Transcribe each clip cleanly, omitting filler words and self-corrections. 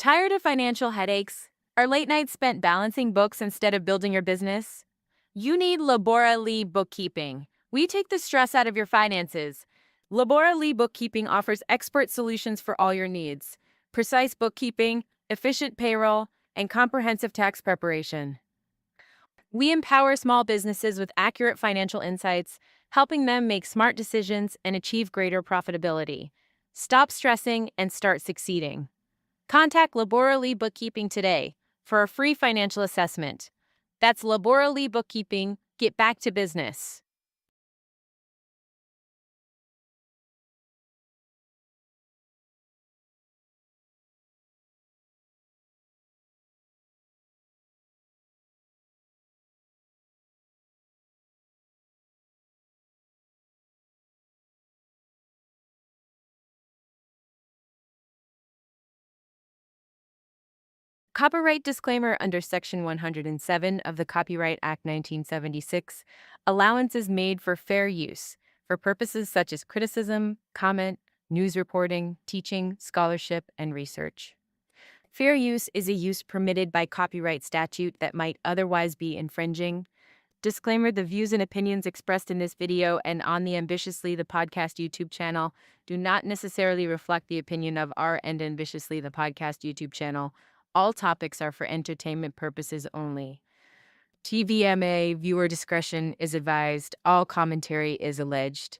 Tired of financial headaches? Are late nights spent balancing books instead of building your business? You need Labora Lee Bookkeeping. We take the stress out of your finances. Labora Lee Bookkeeping offers expert solutions for all your needs: precise bookkeeping, efficient payroll, and comprehensive tax preparation. We empower small businesses with accurate financial insights, helping them make smart decisions and achieve greater profitability. Stop stressing and start succeeding. Contact Labora Lee Bookkeeping today for a free financial assessment. That's Labora Lee Bookkeeping. Get back to business. Copyright disclaimer under Section 107 of the Copyright Act 1976. Allowance is made for fair use for purposes such as criticism, comment, news reporting, teaching, scholarship, and research. Fair use is a use permitted by copyright statute that might otherwise be infringing. Disclaimer: the views and opinions expressed in this video and on the Ambitiously the Podcast YouTube channel do not necessarily reflect the opinion of our and Ambitiously the Podcast YouTube channel. All topics are for entertainment purposes only. TVMA, viewer discretion is advised. All commentary is alleged.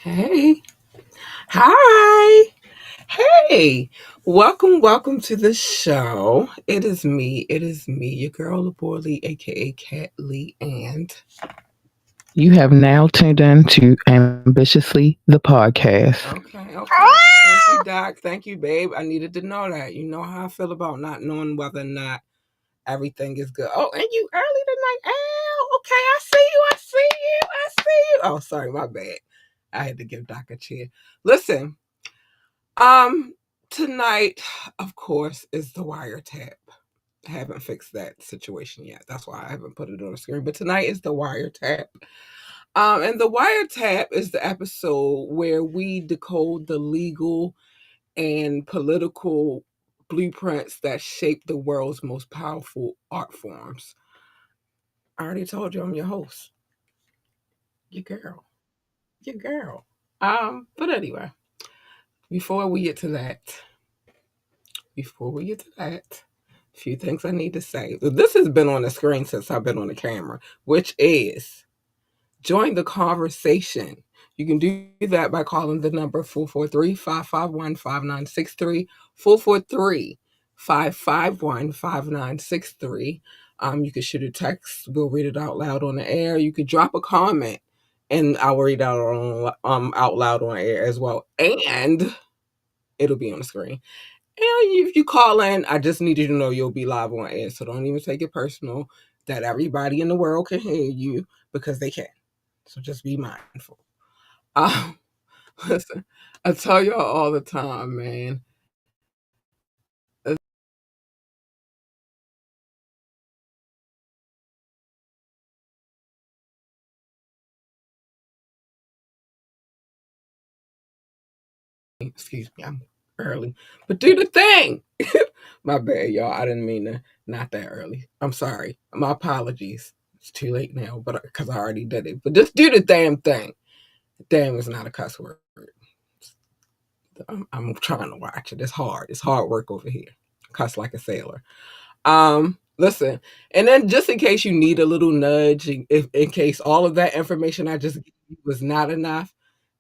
Hey. Hi. Hey. Welcome to the show. It is me, your girl, Labora Lee, aka Cat Lee, and You have now tuned in to Ambitiously the Podcast. Okay. Thank you, Doc. Thank you, babe. I needed to know that. You know how I feel about not knowing whether or not everything is good. Oh, and you early tonight. Oh, okay. I see you. Oh, sorry, my bad. I had to give Doc a cheer. Listen, tonight, of course, is the wiretap. I haven't fixed that situation yet. That's why I haven't put it on the screen. But tonight is the wiretap. And the wiretap is the episode where we decode the legal and political blueprints that shape the world's most powerful art forms. I already told you I'm your host. Your girl. But anyway, before we get to that, a few things I need to say. This has been on the screen since I've been on the camera, which is join the conversation. You can do that by calling the number 443-551-5963, 443-551-5963. You can shoot a text. We'll read it out loud on the air. You could drop a comment, and I'll read out out loud on air as well. And it'll be on the screen. And if you call in, I just need you to know you'll be live on air. So don't even take it personal that everybody in the world can hear you, because they can. So just be mindful. Um, listen, I tell y'all all the time, man. Excuse me, I'm early, but do the thing. My bad, y'all. I didn't mean to not that early. I'm sorry. My apologies. It's too late now, but because I already did it. But just do the damn thing. Damn is not a cuss word. I'm trying to watch it. It's hard. It's hard work over here. Cuss like a sailor. Listen, and then just in case you need a little nudge, if in case all of that information I just gave you was not enough,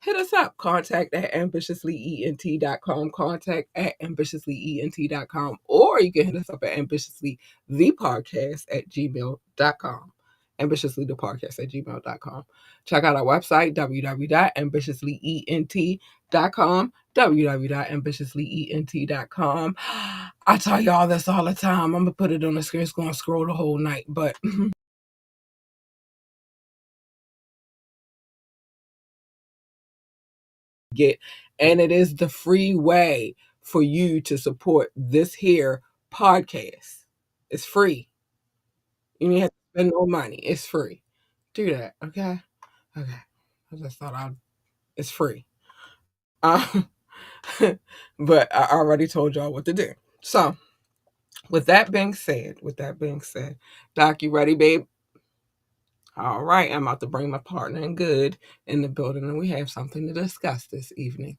hit us up. Contact at ambitiouslyent.com. Contact at ambitiouslyent.com. Or you can hit us up at ambitiouslythepodcast at gmail.com. Ambitiouslythepodcast at gmail.com. Check out our website, www.ambitiouslyent.com. www.ambitiouslyent.com. I tell y'all this all the time. I'm gonna put it on the screen. It's gonna scroll the whole night, but get, and it is the free way for you to support this here podcast. It's free. You don't have to spend no money. It's free. Do that, okay? Okay. I just thought I'd. It's free. Um, but I already told y'all what to do. So, with that being said, Doc, you ready, babe? All right, I'm about to bring my partner in good in the building, and we have something to discuss this evening.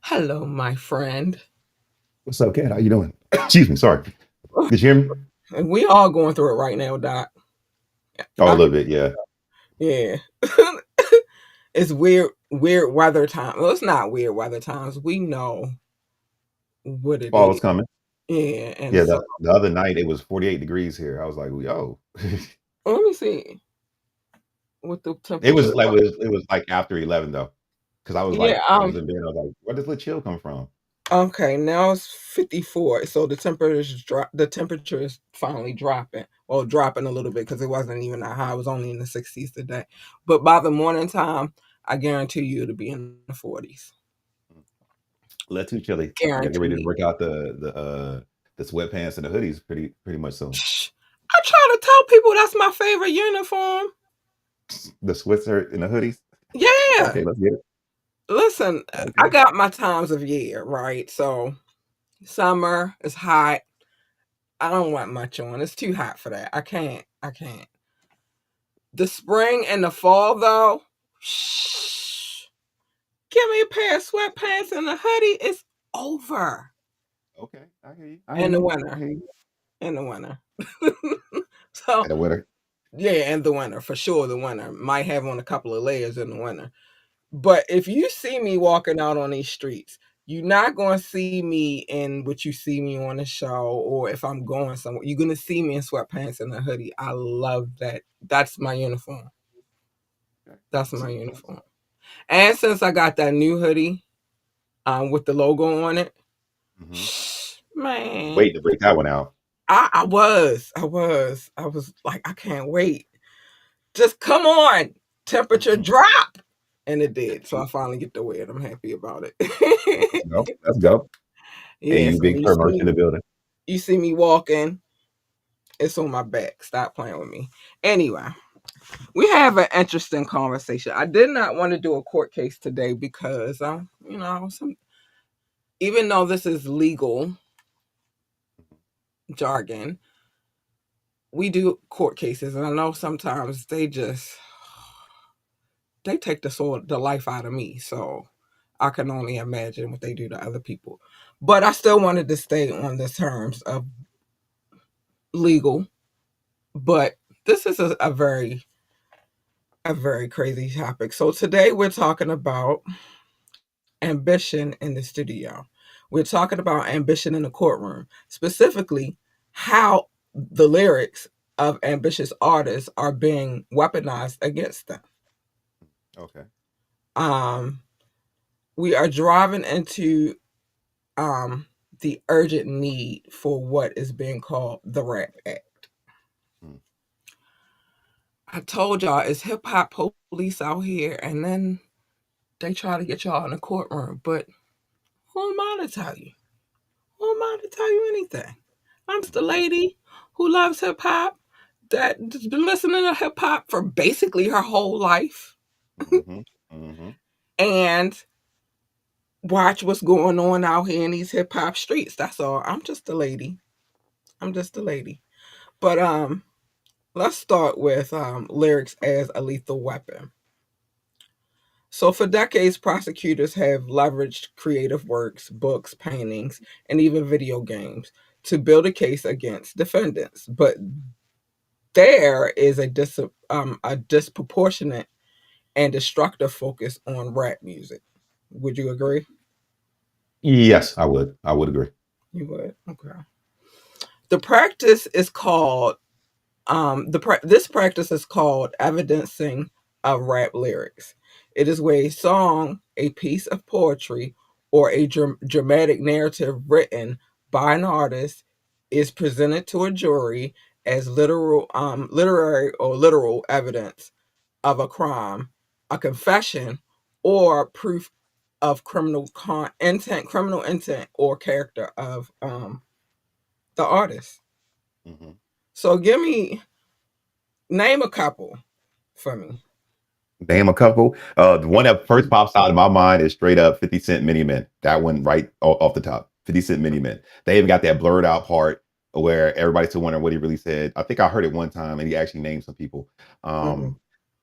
Hello, my friend. What's up, Kat? How you doing? Excuse me. Sorry. Did you hear me? And we all going through it right now, Doc. Oh, a Doc, little bit. Yeah. yeah. It's weird weather time. Well, it's not weird weather times. We know what it Fall is. is coming. Yeah, and Yeah. so The other night it was 48 degrees here. I was like, yo. let me see what the It temperature. was like it was like after 11 though, because Yeah, I was in bed. I was like, where does the chill come from? okay, now it's 54. So the temperature is finally dropping. Well, dropping a little bit because it wasn't even that high. It was only in the 60s today. But by the morning time, I guarantee you it'll be in the 40s. A little too chilly. I gotta get ready to Guaranteed. work out the sweatpants and the hoodies pretty much soon. Shh. I try to tell people that's my favorite uniform. The sweatshirt and the hoodies. Yeah. Okay, let's get it. Listen, I Okay. got my times of year, right? So summer is hot. I don't want much on. It's too hot for that. I can't. I can't. The spring and the fall, though, shh. Give me a pair of sweatpants and a hoodie. It's over. Okay. I hear you. I hear In the you. I winter. hear you. In the winter. So, And the winter. yeah, in the winter. For sure, the winter. Might have on a couple of layers in the winter. But if you see me walking out on these streets, you're not going to see me in what you see me on the show, or if I'm going somewhere, you're going to see me in sweatpants and a hoodie. I love that. That's my uniform. Okay. That's my Awesome. Awesome. uniform. And since I got that new hoodie with the logo on it, Hmm. man, Waiting to break that one out. I was like, I can't wait. Just come on, temperature drop. And it did. So I finally get to wear it. I'm happy about Let's it. go. Let's go. Hey, Yeah, you so big fur merch in the building. you see me walking, it's on my back. Stop playing with me. Anyway, we have an interesting conversation. I did not want to do a court case today because, even though this is legal jargon, we do court cases, and I know sometimes they take the life out of me. So I can only imagine what they do to other people. But I still wanted to stay on the terms of legal. But this is a very crazy topic. So today we're talking about ambition in the studio. We're talking about ambition in the courtroom, specifically how the lyrics of ambitious artists are being weaponized against them. Okay. Um, we are driving into um, the urgent need for what is being called the Rap Act. Hmm. I told y'all it's hip hop police out here, and then they try to get y'all in the courtroom. But who am I to tell you? Who am I to tell you anything? I'm just a lady who loves hip hop, that's been listening to hip hop for basically her whole life, Mm-hmm. Mm-hmm. and watch what's going on out here in these hip hop streets. That's all. I'm just a lady. I'm just a lady. But let's start with lyrics as a lethal weapon. So, for decades, prosecutors have leveraged creative works, books, paintings, and even video games to build a case against defendants. But there is a disproportionate and destructive focus on rap music. Would you agree? Yes, I would. I would agree. You would. Okay. The practice is called this practice is called evidencing of rap lyrics. It is where a song, a piece of poetry, or a dramatic narrative written by an artist is presented to a jury as literary or literal evidence of a crime, a confession, or proof of criminal intent, or character of the artist. Mm-hmm. So, name a couple for me. Name a couple. The one that first pops out of my mind is straight up 50 Cent Mini Men. That one right off the top. 50 Cent Mini Men. They even got that blurred out part where everybody's still wondering what he really said. I think I heard it one time and he actually named some people. Mhm,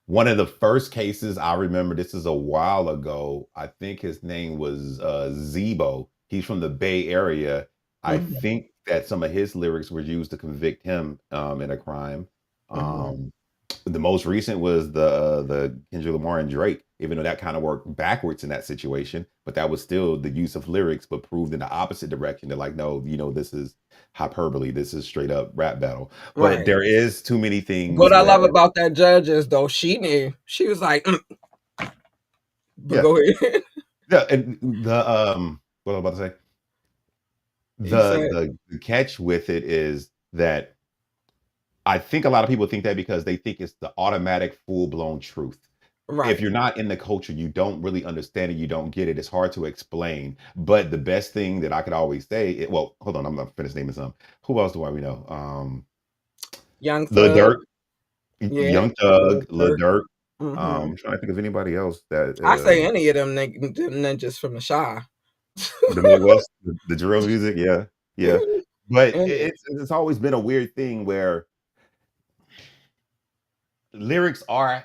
One of the first cases I remember, this is a while ago. I think his name was Zebo. He's from the Bay Area. I mhm, think that some of his lyrics were used to convict him in a crime. mhm. Um, the most recent was the Kendrick Lamar and Drake, even though that kind of worked backwards in that situation, but that was still the use of lyrics, but proved in the opposite direction. They're like, no, this is hyperbole. This is straight up rap battle. But Right. there is too many What things I love where, about that judge is though she knew. She was like, but yeah, go ahead. yeah, and what am I about to say? You said The catch with it is that I think a lot of people think that because they think it's the automatic full blown truth. If right. you're not in the culture, you don't really understand it, you don't get it. It's hard to explain. But the best thing that I could always say, well, hold on, I'm not finished naming some. Who else do I we know? Young Lil Thug. Durk, Yeah. Young Lil Thug, Lil Durk. Durk. Hmm. I'm trying to think of anybody else that I say any of them ninjas from the shy. the Midwest, the drill music, yeah, yeah. But Any. it's always been a weird thing where lyrics are,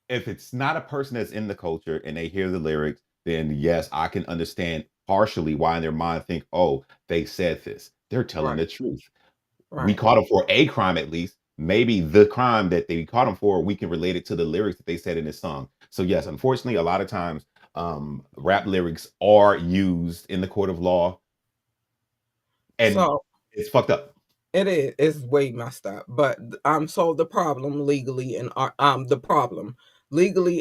if it's not a person that's in the culture and they hear the lyrics, then yes, I can understand partially why in their mind think, oh, they said this. They're telling Right. the truth. We Right. caught them for a crime at least. Maybe the crime that they caught them for, we can relate it to the lyrics that they said in this song. So yes, unfortunately, a lot of times rap lyrics are used in the court of law and So it's fucked up. it is. It's way messed up. But so the problem legally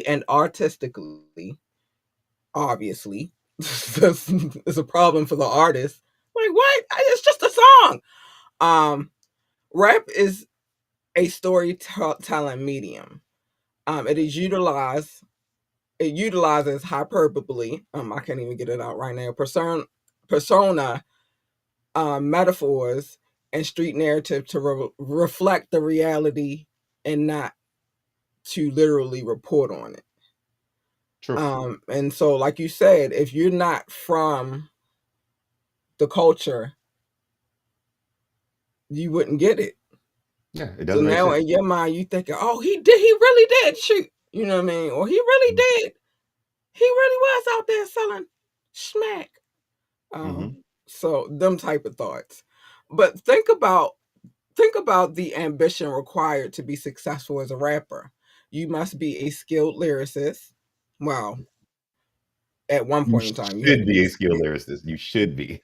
and artistically, obviously, it's a problem for the artist. Like what? It's just a song. Um, Rap is a storytelling medium. It utilizes hyperbole. I can't even get it out right now. Persona, metaphors, and street narrative to reflect the reality and not to literally report on it. True. And so, like you said, if you're not from the culture, you wouldn't get it. Yeah, it So doesn't make now sense. in your mind, you thinking, "Oh, he really did shoot." You know what I mean? Or he really did. He really was out there selling smack. Mm-hmm. So them type of thoughts. But think about the ambition required to be successful as a rapper. You must be a skilled lyricist. Well, at one You point in time, you had should to be. be a skilled lyricist. You should be.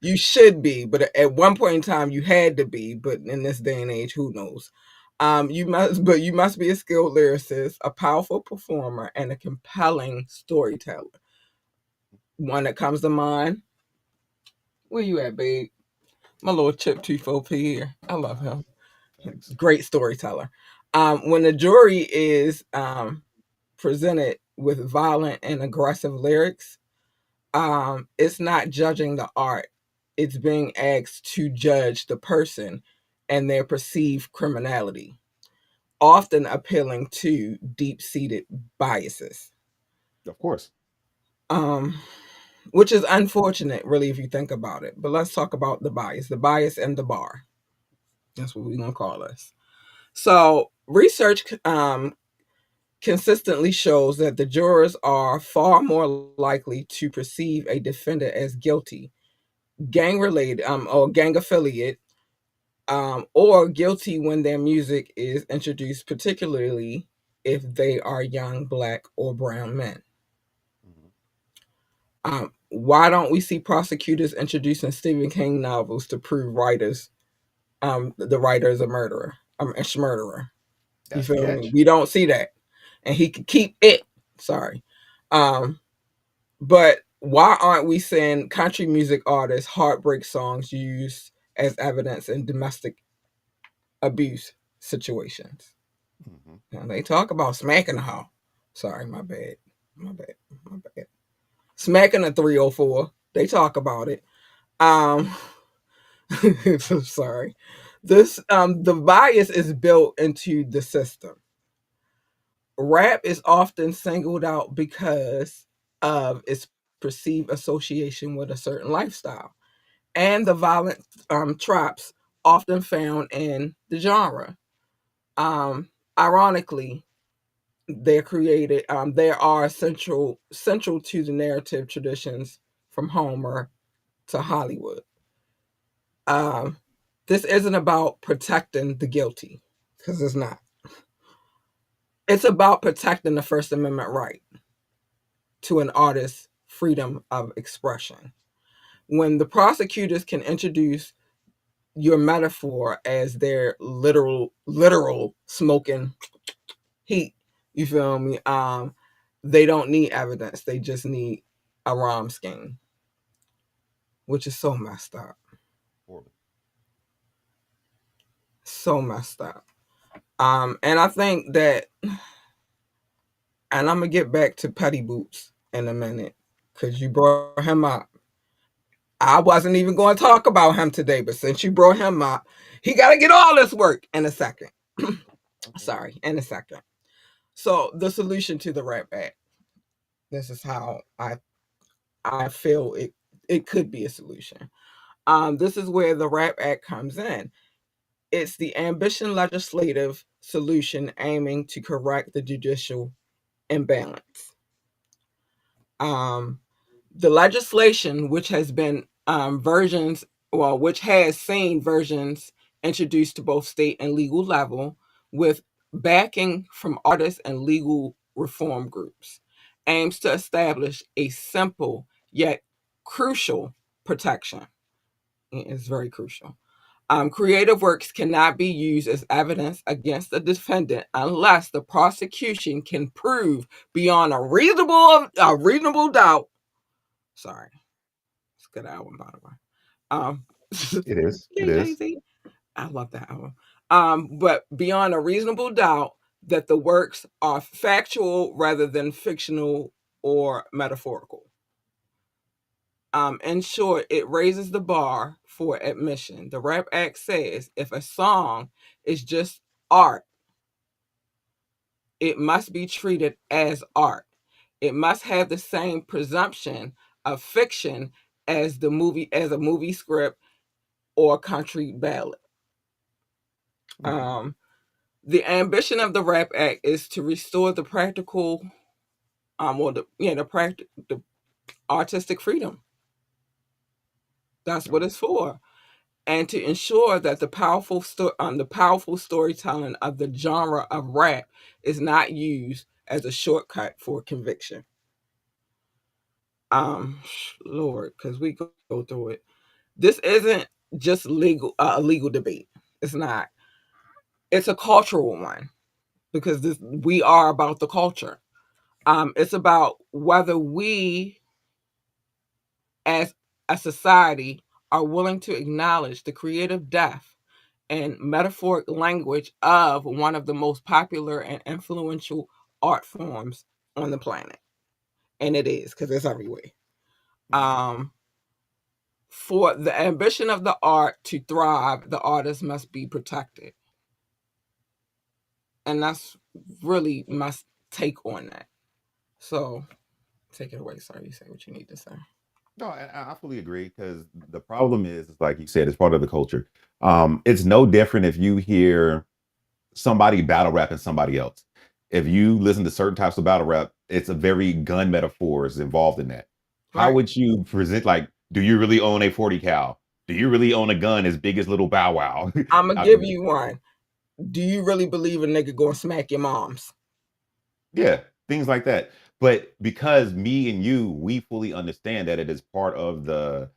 You should be, but at one point in time, you had to be. But in this day and age, who knows? You must be a skilled lyricist, a powerful performer, and a compelling storyteller. One that comes to mind. Where you at, babe? My little chip tooth OP here. I love him. Thanks. Great storyteller. When the jury is presented with violent and aggressive lyrics, it's not judging the art. It's being asked to judge the person and their perceived criminality, often appealing to deep-seated biases. Of course. Um, which is unfortunate, really, if you think about it. But let's talk about the bias and the bar. That's what we're gonna call this. So, research consistently shows that the jurors are far more likely to perceive a defendant as guilty, gang related, or gang affiliate, or guilty when their music is introduced, particularly if they are young black or brown men. Mhm. Why don't we see prosecutors introducing Stephen King novels to prove the writer is a murderer, a murderer? You That's the feel me? catch. We don't see that, and he could keep it. Sorry, um, but why aren't we seeing country music artists' heartbreak songs used as evidence in domestic abuse situations? Hmm. Now, they talk about smacking a hoe. Sorry, my bad, my bad, my bad. Smacking a 304. They talk about it. Um, so sorry. This The bias is built into the system. Rap is often singled out because of its perceived association with a certain lifestyle and the violent traps often found in the genre. Ironically, they're created. They are central to the narrative traditions from Homer to Hollywood. Um, this isn't about protecting the guilty, because it's not. It's about protecting the First Amendment right to an artist's freedom of expression. When the prosecutors can introduce your metaphor as their literal smoking heat, you feel me? They don't need evidence. They just need a rhyme scheme, which is so messed up. Horrible. So messed up. And I think that, and I'm gonna get back to Petty Boots in a minute because you brought him up. I wasn't even going to talk about him today, but since you brought him up, he got to get all this work in a second. Okay. Sorry, in a second. So the solution to the Rap Act. This is how I feel it could be a solution. This is where the Rap Act comes in. It's the ambition legislative solution aiming to correct the judicial imbalance. Um, the legislation, which has been which has seen versions introduced to both state and legal level with backing from artists and legal reform groups, aims to establish a simple yet crucial protection. It's very crucial. Creative works cannot be used as evidence against the defendant unless the prosecution can prove beyond a reasonable doubt. Sorry, it's a good album, by the way. Um, It is. It yeah, Jay is. Z. I love that album. But beyond a reasonable doubt that the works are factual rather than fictional or metaphorical. In short, it raises the bar for admission. The Rap Act says if a song is just art, it must be treated as art. It must have the same presumption of fiction as a movie script or country ballad. Mhm. Um, the ambition of the Rap Act is to restore the practical, or the artistic freedom. That's what Okay. it's for, and to ensure that the powerful storytelling of the genre of rap is not used as a shortcut for conviction. Um, Lord, because we go through it. This isn't just a legal debate. It's not. It's a cultural one because we are about the culture. It's about whether we, as a society, are willing to acknowledge the creative depth and metaphoric language of one of the most popular and influential art forms on the planet. And it is, because it's everywhere. Mhm. For the ambition of the art to thrive, the artist must be protected. And that's really my take on that. So take it away. Sorry, you say what you need to say. No, I fully agree because the problem is like you said, it's part of the culture. It's no different if you hear somebody battle rapping somebody else. If you listen to certain types of battle rap, it's a very gun metaphors involved in that. How Right. would you present like, do you really own a 40 cal? Do you really own a gun as big as little Bow Wow? I'm gonna I give mean, you one. Do you really believe a nigga gonna smack your moms? yeah, things like that. But because me and you, we fully understand that it is part of the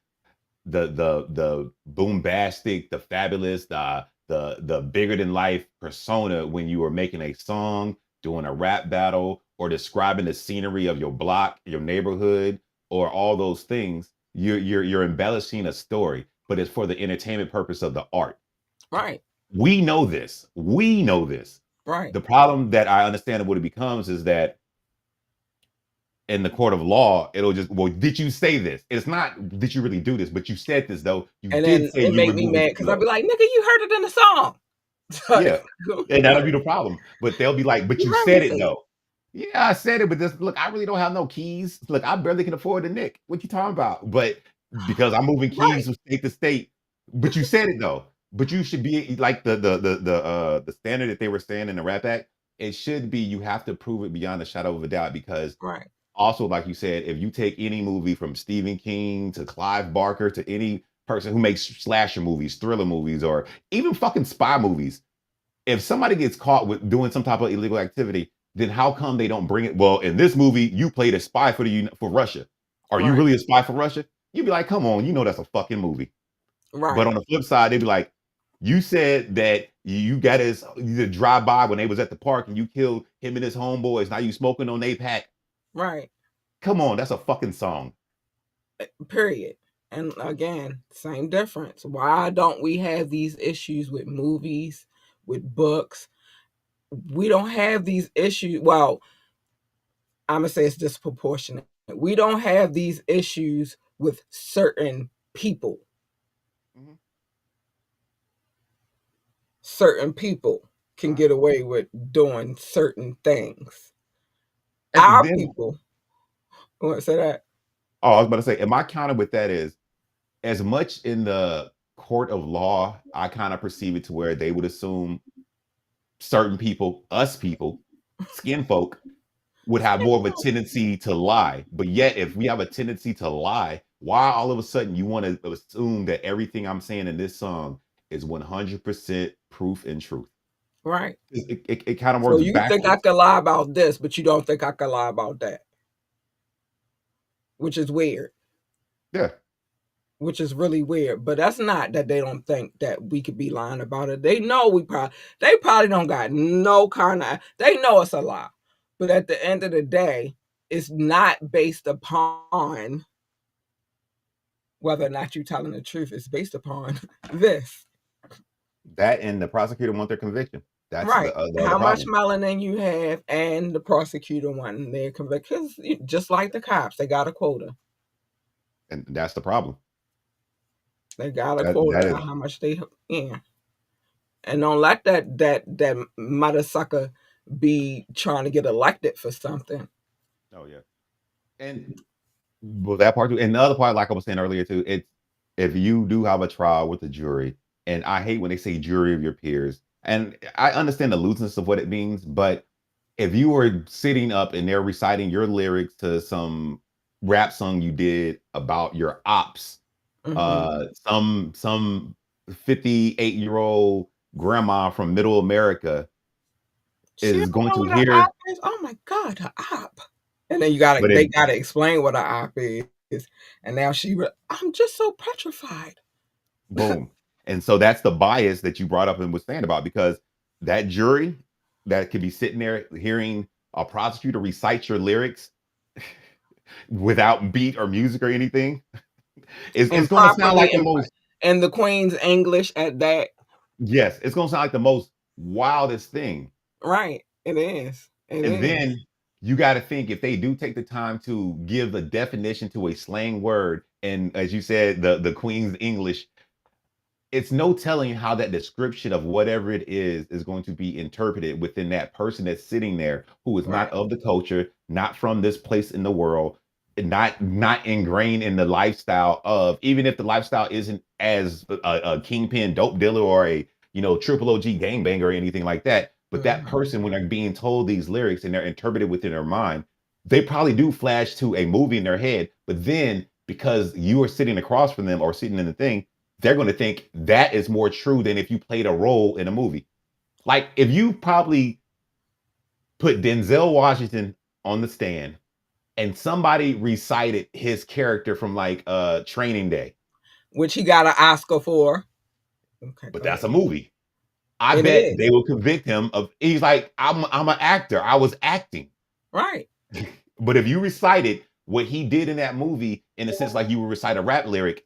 bombastic, the fabulous, the bigger than life persona when you are making a song, doing a rap battle, or describing the scenery of your block, your neighborhood, or all those things. You're embellishing a story, but it's for the entertainment purpose of the art. Right. We know this. We know this. Right. The problem that I understand what it becomes is that in the court of law, it'll just, well, did you say this? It's not, did you really do this? But you said this though. You And did then say it you make were me moving mad too because I'd slow. be like, nigga, you heard it in the song. Yeah. And that'll Like, be the problem. But they'll be like, but you you heard me said it say it. though. Yeah, I said it, but this, look, I really don't have no keys. Look, I barely can afford a Nick. What you talking about? But because I'm moving Right. keys from state to state, but you said it though. But you should be like the standard that they were saying in the Rap Act. It should be you have to prove it beyond a shadow of a doubt because Right. also, like you said, if you take any movie from Stephen King to Clive Barker to any person who makes slasher movies, thriller movies, or even fucking spy movies, if somebody gets caught with doing some type of illegal activity, then how come they don't bring it? Well, in this movie, you played a spy for Russia. Are you Right. really a spy for Russia? You'd be like, come on, you know that's a fucking movie. But Right. on the flip side, they'd be like, you said that you got his you drive by when they was at the park and you killed him and his homeboys. Now you smoking on a pack. Right. Come on, that's a fucking song. Period. And again, same difference. Why don't we have these issues with movies, with books? We don't have these issues. Well, I'm gonna say it's disproportionate. We don't have these issues with certain people. Mhm. Certain people can Right. get away with doing certain things. And Our then, people, I want to say that. oh, I was about to say, and my counter with that is, as much in the court of law, I kind of perceive it to where they would assume certain people, us people, skin folk, would have more of a tendency to lie. But yet, if we have a tendency to lie, why all of a sudden you want to assume that everything I'm saying in this song is 100% proof and truth? Right. It kind of So works you think I backwards. could lie about this, but you don't think I could lie about that, which is weird. Yeah. Which is really weird. But that's not that they don't think that we could be lying about it. They know they probably don't got no kind of they know it's a lie. But at the end of the day, it's not based upon whether or not you're telling the truth. It's based upon this. That and the prosecutor want their conviction. That's Right. the other How much problem. melanin you have, and the prosecutor wanting their conviction. Because just like the cops, they got a quota. And that's the problem. They got a That quota is, on how much they yeah. And don't let that mother sucker be trying to get elected for something. oh yeah. And well, that part too. And the other part, like I was saying earlier too, it's if you do have a trial with a jury, and I hate when they say jury of your peers, and I understand the looseness of what it means, but if you were sitting up and they're reciting your lyrics to some rap song you did about your ops, Hmm. some 58-year-old grandma from middle America She is don't going know to what an hear, op is. Oh my god, an op. And then but they it gotta explain what an op is. And now I'm just so petrified. boom. And so that's the bias that you brought up and was saying about because that jury that could be sitting there hearing a prosecutor recite your lyrics without beat or music or anything, it's And going to sound properly like the most. and the Queen's English at that. Yes, it's gonna sound like the most wildest thing. Right. It is. It And is. then you got to think if they do take the time to give a definition to a slang word, and as you said, the Queen's English, it's no telling how that description of whatever it is going to be interpreted within that person that's sitting there who is not Right. of the culture, not from this place in the world, and not ingrained in the lifestyle of, even if the lifestyle isn't as a kingpin dope dealer or a triple OG gangbanger or anything like that. But that Mhm. person, when they're being told these lyrics and they're interpreted within their mind, they probably do flash to a movie in their head. But then because you are sitting across from them or sitting in the thing, they're going to think that is more true than if you played a role in a movie. Like if you probably put Denzel Washington on the stand and somebody recited his character from like Training Day, Which he got an Oscar for. Okay, but go that's a ahead. movie. I It bet is. they will convict him of, he's like, I'm an actor. I was acting. Right. But if you recited what he did in that movie in a sense like you would recite a rap lyric,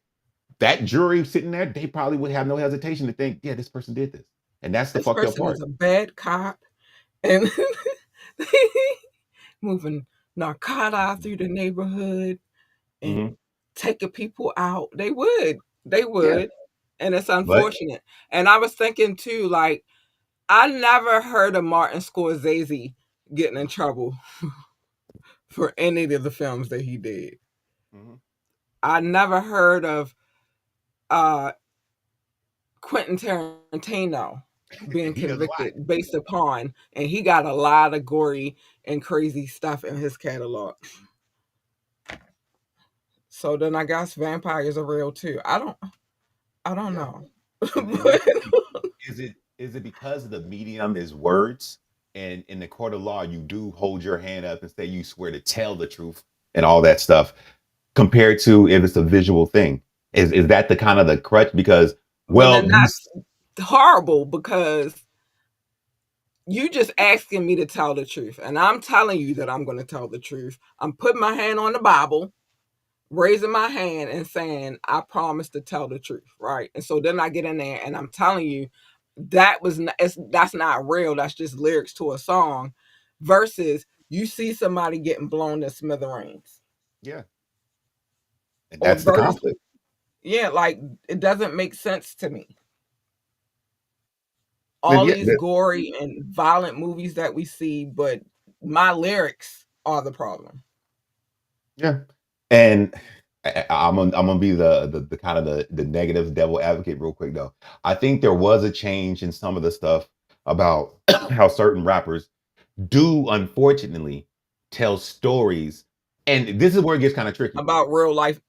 that jury sitting there, they probably would have no hesitation to think, yeah, this person did this. And that's the This fucked up person is part. a bad cop and moving narcotics through the neighborhood and Mhm. taking people out. They would. They Yeah. would. And it's But unfortunate. And I was thinking too, like, I never heard of Martin Scorsese getting in trouble for any of the films that he did. Mhm. I never heard of uh Quentin Tarantino being He does a lot. convicted based upon, and he got a lot of gory and crazy stuff in his catalog. So then I guess vampires are real too. I don't Yeah. know. And But that's the thing. Is it because the medium is words, and in the court of law you do hold your hand up and say you swear to tell the truth and all that stuff, compared to if it's a visual thing? Is that the kind of the crutch? Because well then well, you that's horrible because you just asking me to tell the truth. And I'm telling you that I'm gonna tell the truth. I'm putting my hand on the Bible, raising my hand and saying, I promise to tell the truth, right? And so then I get in there and I'm telling you that's not real. That's just lyrics to a song. Versus you see somebody getting blown to smithereens, yeah, and or that's the versus conflict. yeah, like it doesn't make sense to me. And All yeah, these gory and violent movies that we see, but my lyrics are the problem. yeah, and I'm gonna be the kind of the negative devil advocate real quick though. I think there was a change in some of the stuff about how certain rappers do unfortunately tell stories, and this is where it gets kind of tricky. About real life,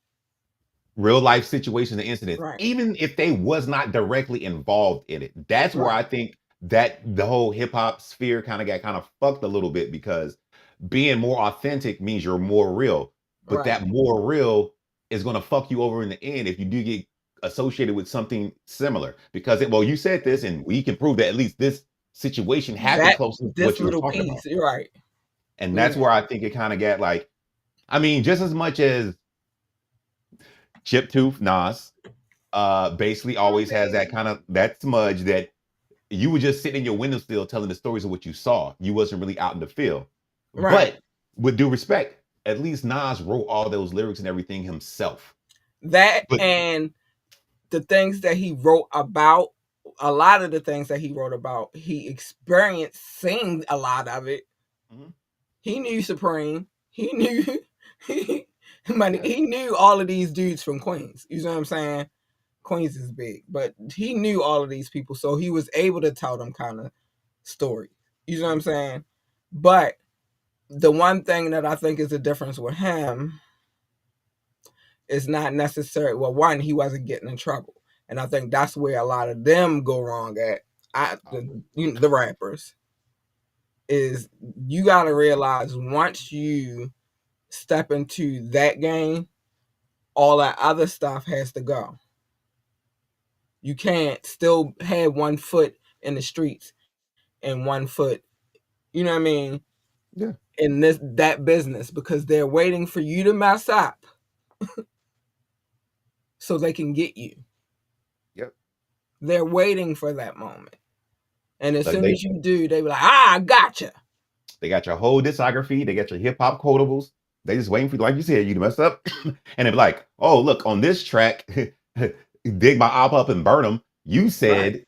Real life situations and incidents, right? even if they was not directly involved in it. That's where I Right, think that the whole hip hop sphere kind of got kind of fucked a little bit, because being more authentic means you're more real. But right. that more real is going to fuck you over in the end if you do get associated with something similar. Because well, you said this, and we can prove that at least this situation happened That close to what this you were little talking about. piece, you're right. And that's Yeah, where I think it kind of got like, I mean, just as much as Chip Tooth Nas basically oh, always has that baby. kind of that smudge that you were just sitting in your windowsill telling the stories of what you saw. You wasn't really out in the field. Right. But with due respect, at least Nas wrote all those lyrics and everything himself. That But and the things that he wrote about, a lot of the things that he wrote about, he experienced seeing a lot of it. mhm, He knew Supreme. He knew he, yeah, he knew all of these dudes from Queens. You know what I'm saying? Queens is big, but he knew all of these people, so he was able to tell them kind of story. You know what I'm mhm, saying? But the one thing that I think is the difference with him is not necessary. Well, one, he wasn't getting in trouble, and I think that's where a lot of them go wrong at. The rappers is you got to realize once you step into that game, all that other stuff has to go. You can't still have one foot in the streets and one foot, you know what I mean, yeah, in that business because they're waiting for you to mess up so they can get you. yep. They're waiting for that moment. And as Like soon as you do, they be like, I gotcha. they got your whole discography, they got your hip hop quotables. They just waiting for you, like you said, you to mess up, and they be like, "Oh, look on this track, dig my op up and burn them." You Right. said,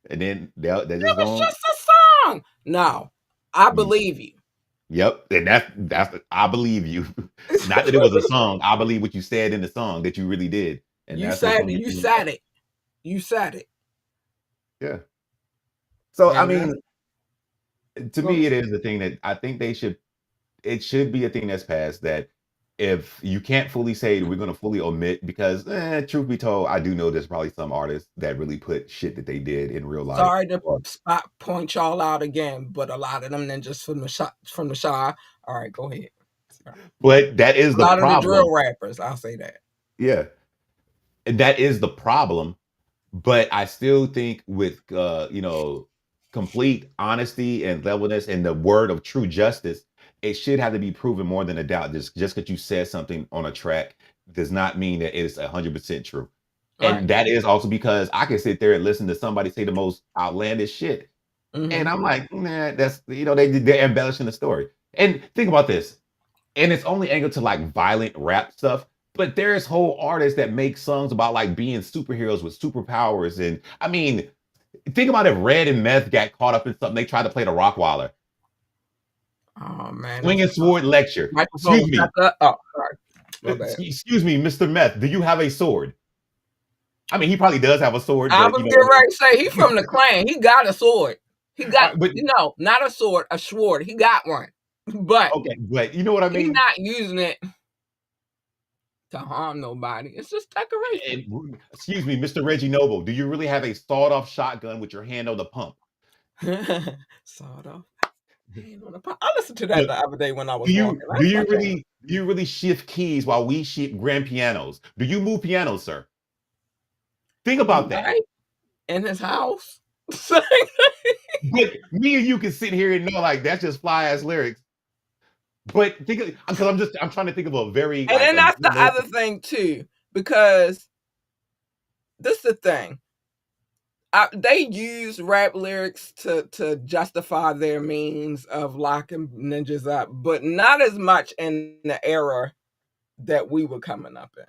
and then they're It just was going, just a song. No, I believe you. "Yep," and I believe you. Not that it was a song. I believe what you said in the song that you really did, and You that's what's said gonna it. get You you. said it. You said it. Yeah. So I And mean, to go me, it is the thing that I think they should. It should be a thing that's passed that if you can't fully say we're going to fully omit because truth be told, I do know there's probably some artists that really put shit that they did in real life. sorry to point y'all out again, but a lot of them ninjas from the shy. All right, go ahead. But that is A the lot of the problem. drill rappers, I'll say that. Yeah. And that is the problem. But I still think with complete honesty and levelness and the word of true justice, it should have to be proven more than a doubt. Just because you said something on a track does not mean that it is 100% true. Right. And that is also because I can sit there and listen to somebody say the most outlandish shit. And Mm-hmm. I'm like, nah, that's they're embellishing the story. And think about this. And it's only angled to like violent rap stuff. But there's whole artists that make songs about like being superheroes with superpowers. And I mean, think about if Red and Meth got caught up in something, they tried to play the Rockwaller. Oh man, I'm Swinging so sorry. sword lecture. Microphone Excuse was me. back up. Oh, sorry. My bad. Excuse me, Mr. Meth. Do you have a sword? I mean, he probably does have a sword, I but was getting ready to say he from the clan. He got a sword. He got, but not a sword, a sword. He got one. But okay, but you know what I he's mean? not using it to harm nobody. It's just decoration. And excuse me, Mr. Reggie Noble, do you really have a sawed-off shotgun with your hand on the pump? Sort of. I listened to that Look, the other day when I do was you walking. do That's you my jam. really do you really shift keys while we shift grand pianos? Do you move pianos, sir? Think He about that. might in his house. But me and you can sit here and know like that's just fly ass lyrics. But think because I'm trying to think of a very And like then a that's good the other lyrical. thing too, because this is the thing. They use rap lyrics to justify their means of locking ninjas up, but not as much in the era that we were coming up in.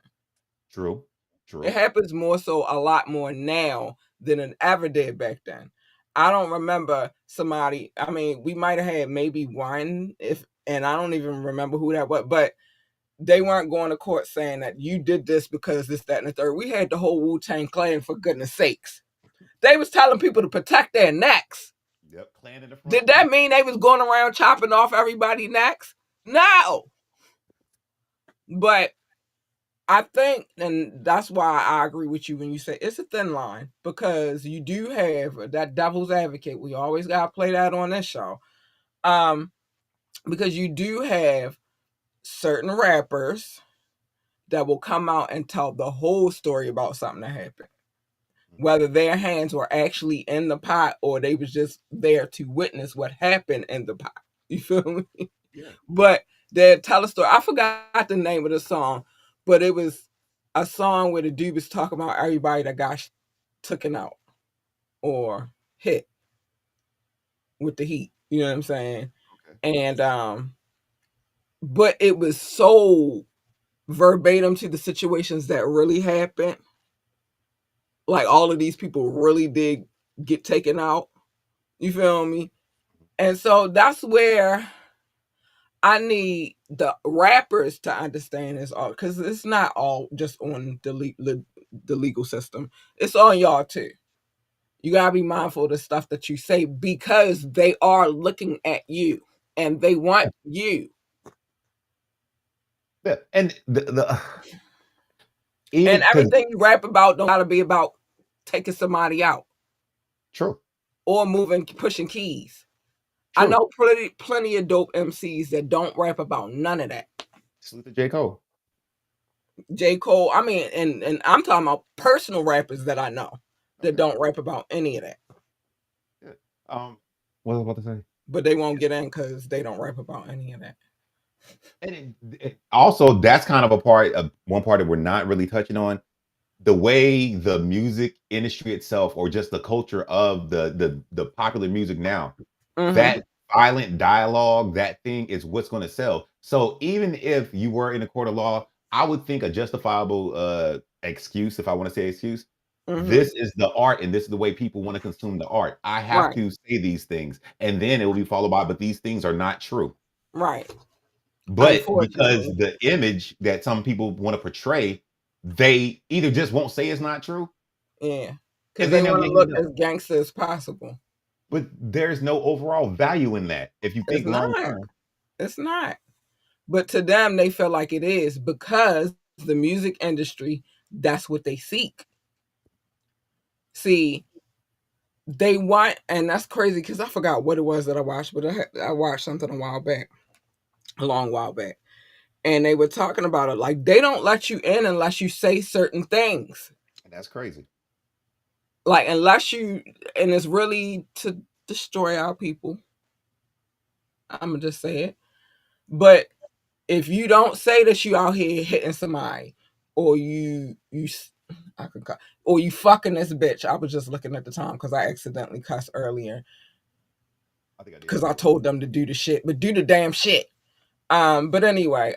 True, It true. happens more so a lot more now than it ever did back then. I don't remember somebody. I mean, we might have had maybe one, and I don't even remember who that was, but they weren't going to court saying that you did this because this, that, and the third. We had the whole Wu-Tang Clan, for goodness sakes. They was telling people to protect their necks. Yep, clan in the front. Did that mean they was going around chopping off everybody's necks? No. But I think, and that's why I agree with you when you say it's a thin line, because you do have that devil's advocate. We always got to play that on this show. Because you do have certain rappers that will come out and tell the whole story about something that happened. Whether their hands were actually in the pot or they was just there to witness what happened in the pot. You feel me? Yeah. But they tell a story. I forgot the name of the song, but it was a song where the dude was talking about everybody that got taken out or hit with the heat. You know what I'm saying? Okay. And but it was so verbatim to the situations that really happened. Like all of these people really did get taken out. You feel me? And so that's where I need the rappers to understand this all, because it's not all just on the legal system. It's on y'all too. You gotta be mindful of the stuff that you say because they are looking at you and they want you. Yeah. And the And even because everything you rap about don't gotta be about taking somebody out true, or moving, pushing keys. I true. know plenty of dope MCs that don't rap about none of that. Salute to J. Cole. J. Cole, I mean, and I'm talking about personal rappers that I know that Okay. don't rap about any of that. Yeah. What was I about to say? But they won't get in because they don't rap about any of that. And also, that's kind of one part that we're not really touching on. the way the music industry itself, or just the culture of the popular music now, Mm-hmm. that violent dialogue, that thing is what's going to sell. So even if you were in a court of law, I would think a justifiable excuse, if I want to say excuse, Mm-hmm. this is the art and this is the way people want to consume the art. I have Right. to say these things, and then it will be followed by, but these things are not true. Right. But because Unfortunately. the image that some people want to portray, they either just won't say it's not true, Yeah. Because and they then they'll want to get look hit up. as gangster as possible. But there's no overall value in that if you It's think long not. term. It's not. But to them, they feel like it is because the music industry, that's what they seek. See, they want, and that's crazy because I forgot what it was that I watched, but I watched something a long while back, and they were talking about it like they don't let you in unless you say certain things, And that's crazy. like unless you, and it's really to destroy our people. I'm gonna just say it, but if you don't say that you out here hitting somebody, or I could cut, or you fucking this bitch. I was just looking at the time because I accidentally cussed earlier I think I did because I too. told them to do the shit, but do the damn shit. But anyway,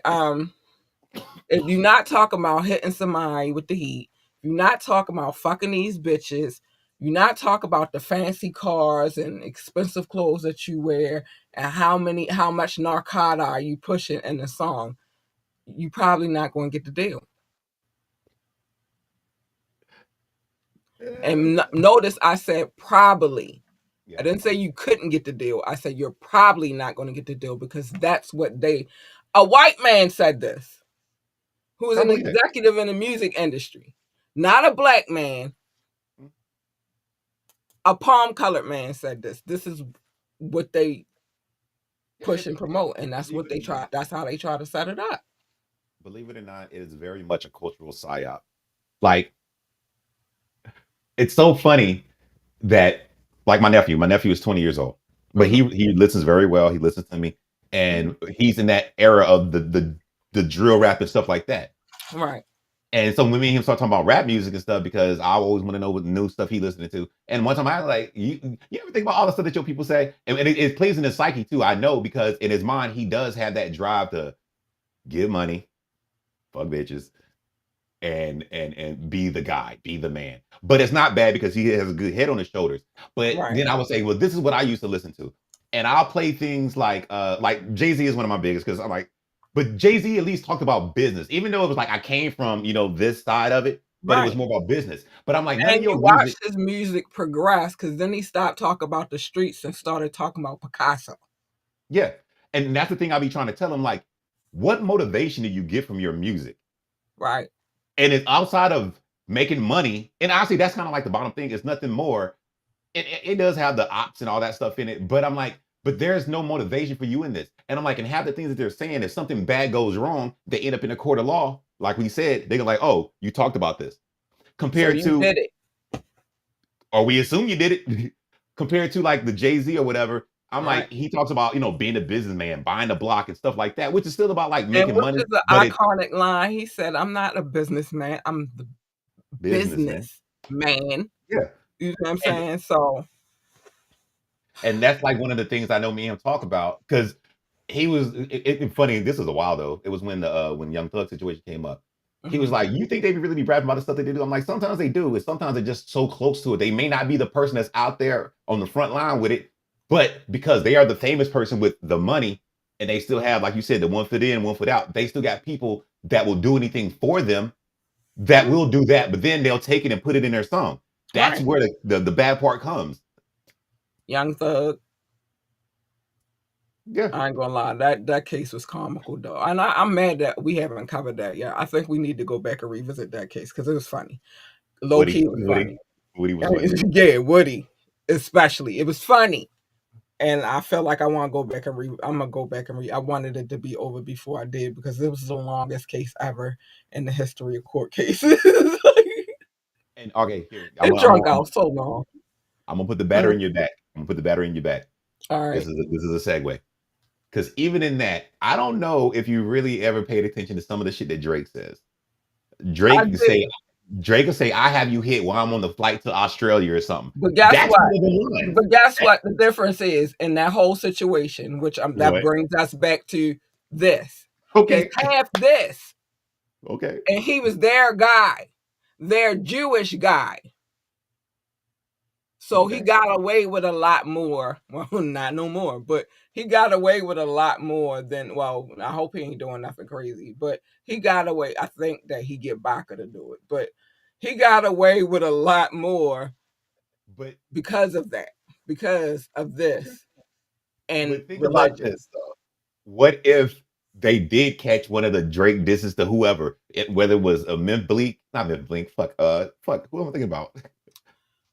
if you're not talking about hitting somebody with the heat, you're not talking about fucking these bitches, you're not talking about the fancy cars and expensive clothes that you wear and how much narcotic are you pushing in the song, you probably not going to get the deal. Yeah. And notice I said probably. I Yeah, didn't say you couldn't get the deal. I said you're probably not going to get the deal because that's what they. A white man said this, who is I an believe it. executive in the music industry, not a black man. Mm. A palm colored man said this. This is what they Yeah, push and promote, and that's believe what it or they try. not, That's how they try to set it up. it is very much a cultural psyop. Like, it's so funny that, like, my nephew is 20 years old, but Mm-hmm. he listens very well. He listens to me, Mm-hmm. and he's in that era of the drill rap and stuff like that. Right. And so when me and him start talking about rap music and stuff, because I always want to know what new stuff he listening to. And one time I was like, you ever think about all the stuff that your people say? And it plays in his psyche too. I know, because in his mind, he does have that drive to give money, fuck bitches, and be the guy, be the man. But it's not bad because he has a good head on his shoulders. But Right. then I would say, well, this is what I used to listen to. And I'll play things like Jay-Z is one of my biggest, because I'm like, but Jay-Z at least talked about business, even though it was like I came from, this side of it, but it was Right. more about business. But I'm like, none And of you your watch music, his music progress because then he stopped talking about the streets and started talking about Picasso. yeah. And that's the thing I'll be trying to tell him, like, what motivation do you get from your music? Right. And it's outside of making money. And honestly, that's kind of like the bottom thing. It's nothing more. It does have the ops and all that stuff in it, but I'm like, but there's no motivation for you in this. And I'm like, and half the things that they're saying, if something bad goes wrong, they end up in a court of law. Like we said, they're like, oh, you talked about this. So Compared you to, did it. or we assume you did it, compared to like the Jay-Z or whatever. I'm Right. like, he talks about, being a businessman, buying a block and stuff like that, which is still about like And making which money, is an but it's iconic line. He said, I'm not a businessman. I'm the businessman. business man. Yeah. You know what I'm And saying? So, and that's like one of the things I know me and him talk about, because he was funny. This was a while though. It was when the when Young Thug situation came up. He was mhm. like, "You think they really be rapping about the stuff that they do?" I'm like, "Sometimes they do, and sometimes they're just so close to it. They may not be the person that's out there on the front line with it, but because they are the famous person with the money, and they still have, like you said, the one foot in, one foot out. They still got people that will do anything for them, that Mhm. will do that, but then they'll take it and put it in their song. That's Right. where the bad part comes. Young Thug. Yeah. I ain't gonna lie. That case was comical though. And I'm mad that we haven't covered that yet. I think we need to go back and revisit that case because it was funny. Low key it was funny. Woody was funny. Yeah, Woody, especially. It was funny. And I felt like I want to go back and I'm gonna go back and I wanted it to be over before I did because it was the longest case ever in the history of court cases. And okay, here It drunk out so long. I'm gonna put the battery in your back. I'm gonna put the battery in your back. All This right. is a segue. Because even in that, I don't know if you really ever paid attention to some of the shit that Drake says. I Drake say did. Drake will say, "I have you hit while I'm on the flight to Australia or something." But guess That's what? one of the lines. But guess what the difference is in that whole situation, which that What? brings us back to this. He's Okay. half this, Okay. and he was their guy, their Jewish guy. So he Okay. got away with a lot more. Well, not no more, but he got away with a lot more than. Well, I hope he ain't doing nothing crazy, but he got away. I think that he get Baca to do it, but he got away with a lot more But because of that, because of this and but think about religion. this though. What if they did catch one of the Drake disses to whoever, whether it was a Memphis Bleak, not Memphis Bleak, fuck, who am I thinking about?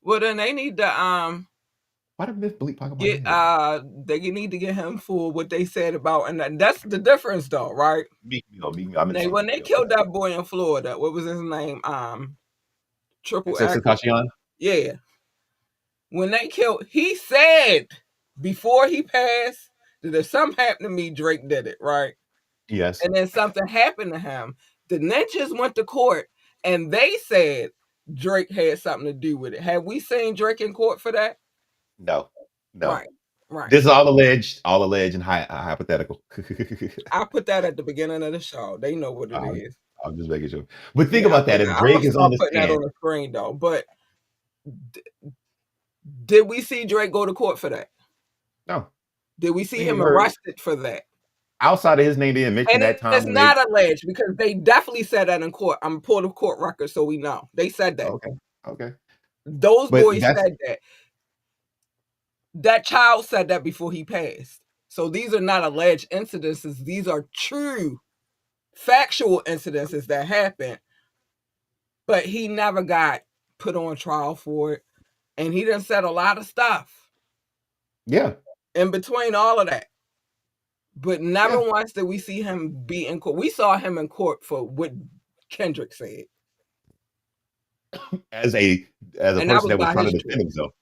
Well, then they need to Why did Memphis Bleak pop in my get head? they need to get him for what they said about, and that's the difference though, right? Meek Mill, Meek Mill. I meant to Now say when Meek they Mill. killed that boy in Florida, what was his name? Triple XXX X. Tentacion? Yeah. When they killed, he said before he passed that if something happened to me, Drake did it, right? Yes. And then something happened to him. The ninjas went to court and they said Drake had something to do with it. Have we seen Drake in court for that? No. No. Right. Right. This is all alleged and hypothetical. I put that at the beginning of the show. They know what it I'm, is. I'm just making sure. But think Yeah, about that. If I'm gonna Drake is on start the putting that stand, on the screen though. But did we see Drake go to court for that? no, Did we see we ain't him heard arrested for that? outside of his name didn't mention And that time it's when they. not alleged because they definitely said that in court. I'm pull the court record so we know. They said that. Okay, okay, Those but boys that's said that. That child said that before he passed. So these are not alleged incidences. These are true, factual incidences that happened. But he never got put on trial for it. And he done said a lot of stuff yeah, in between all of that. But never yeah. once did we see him be in court. We saw him in court for what Kendrick said. As a as a And that person was that was by trying his to choice. defend himself.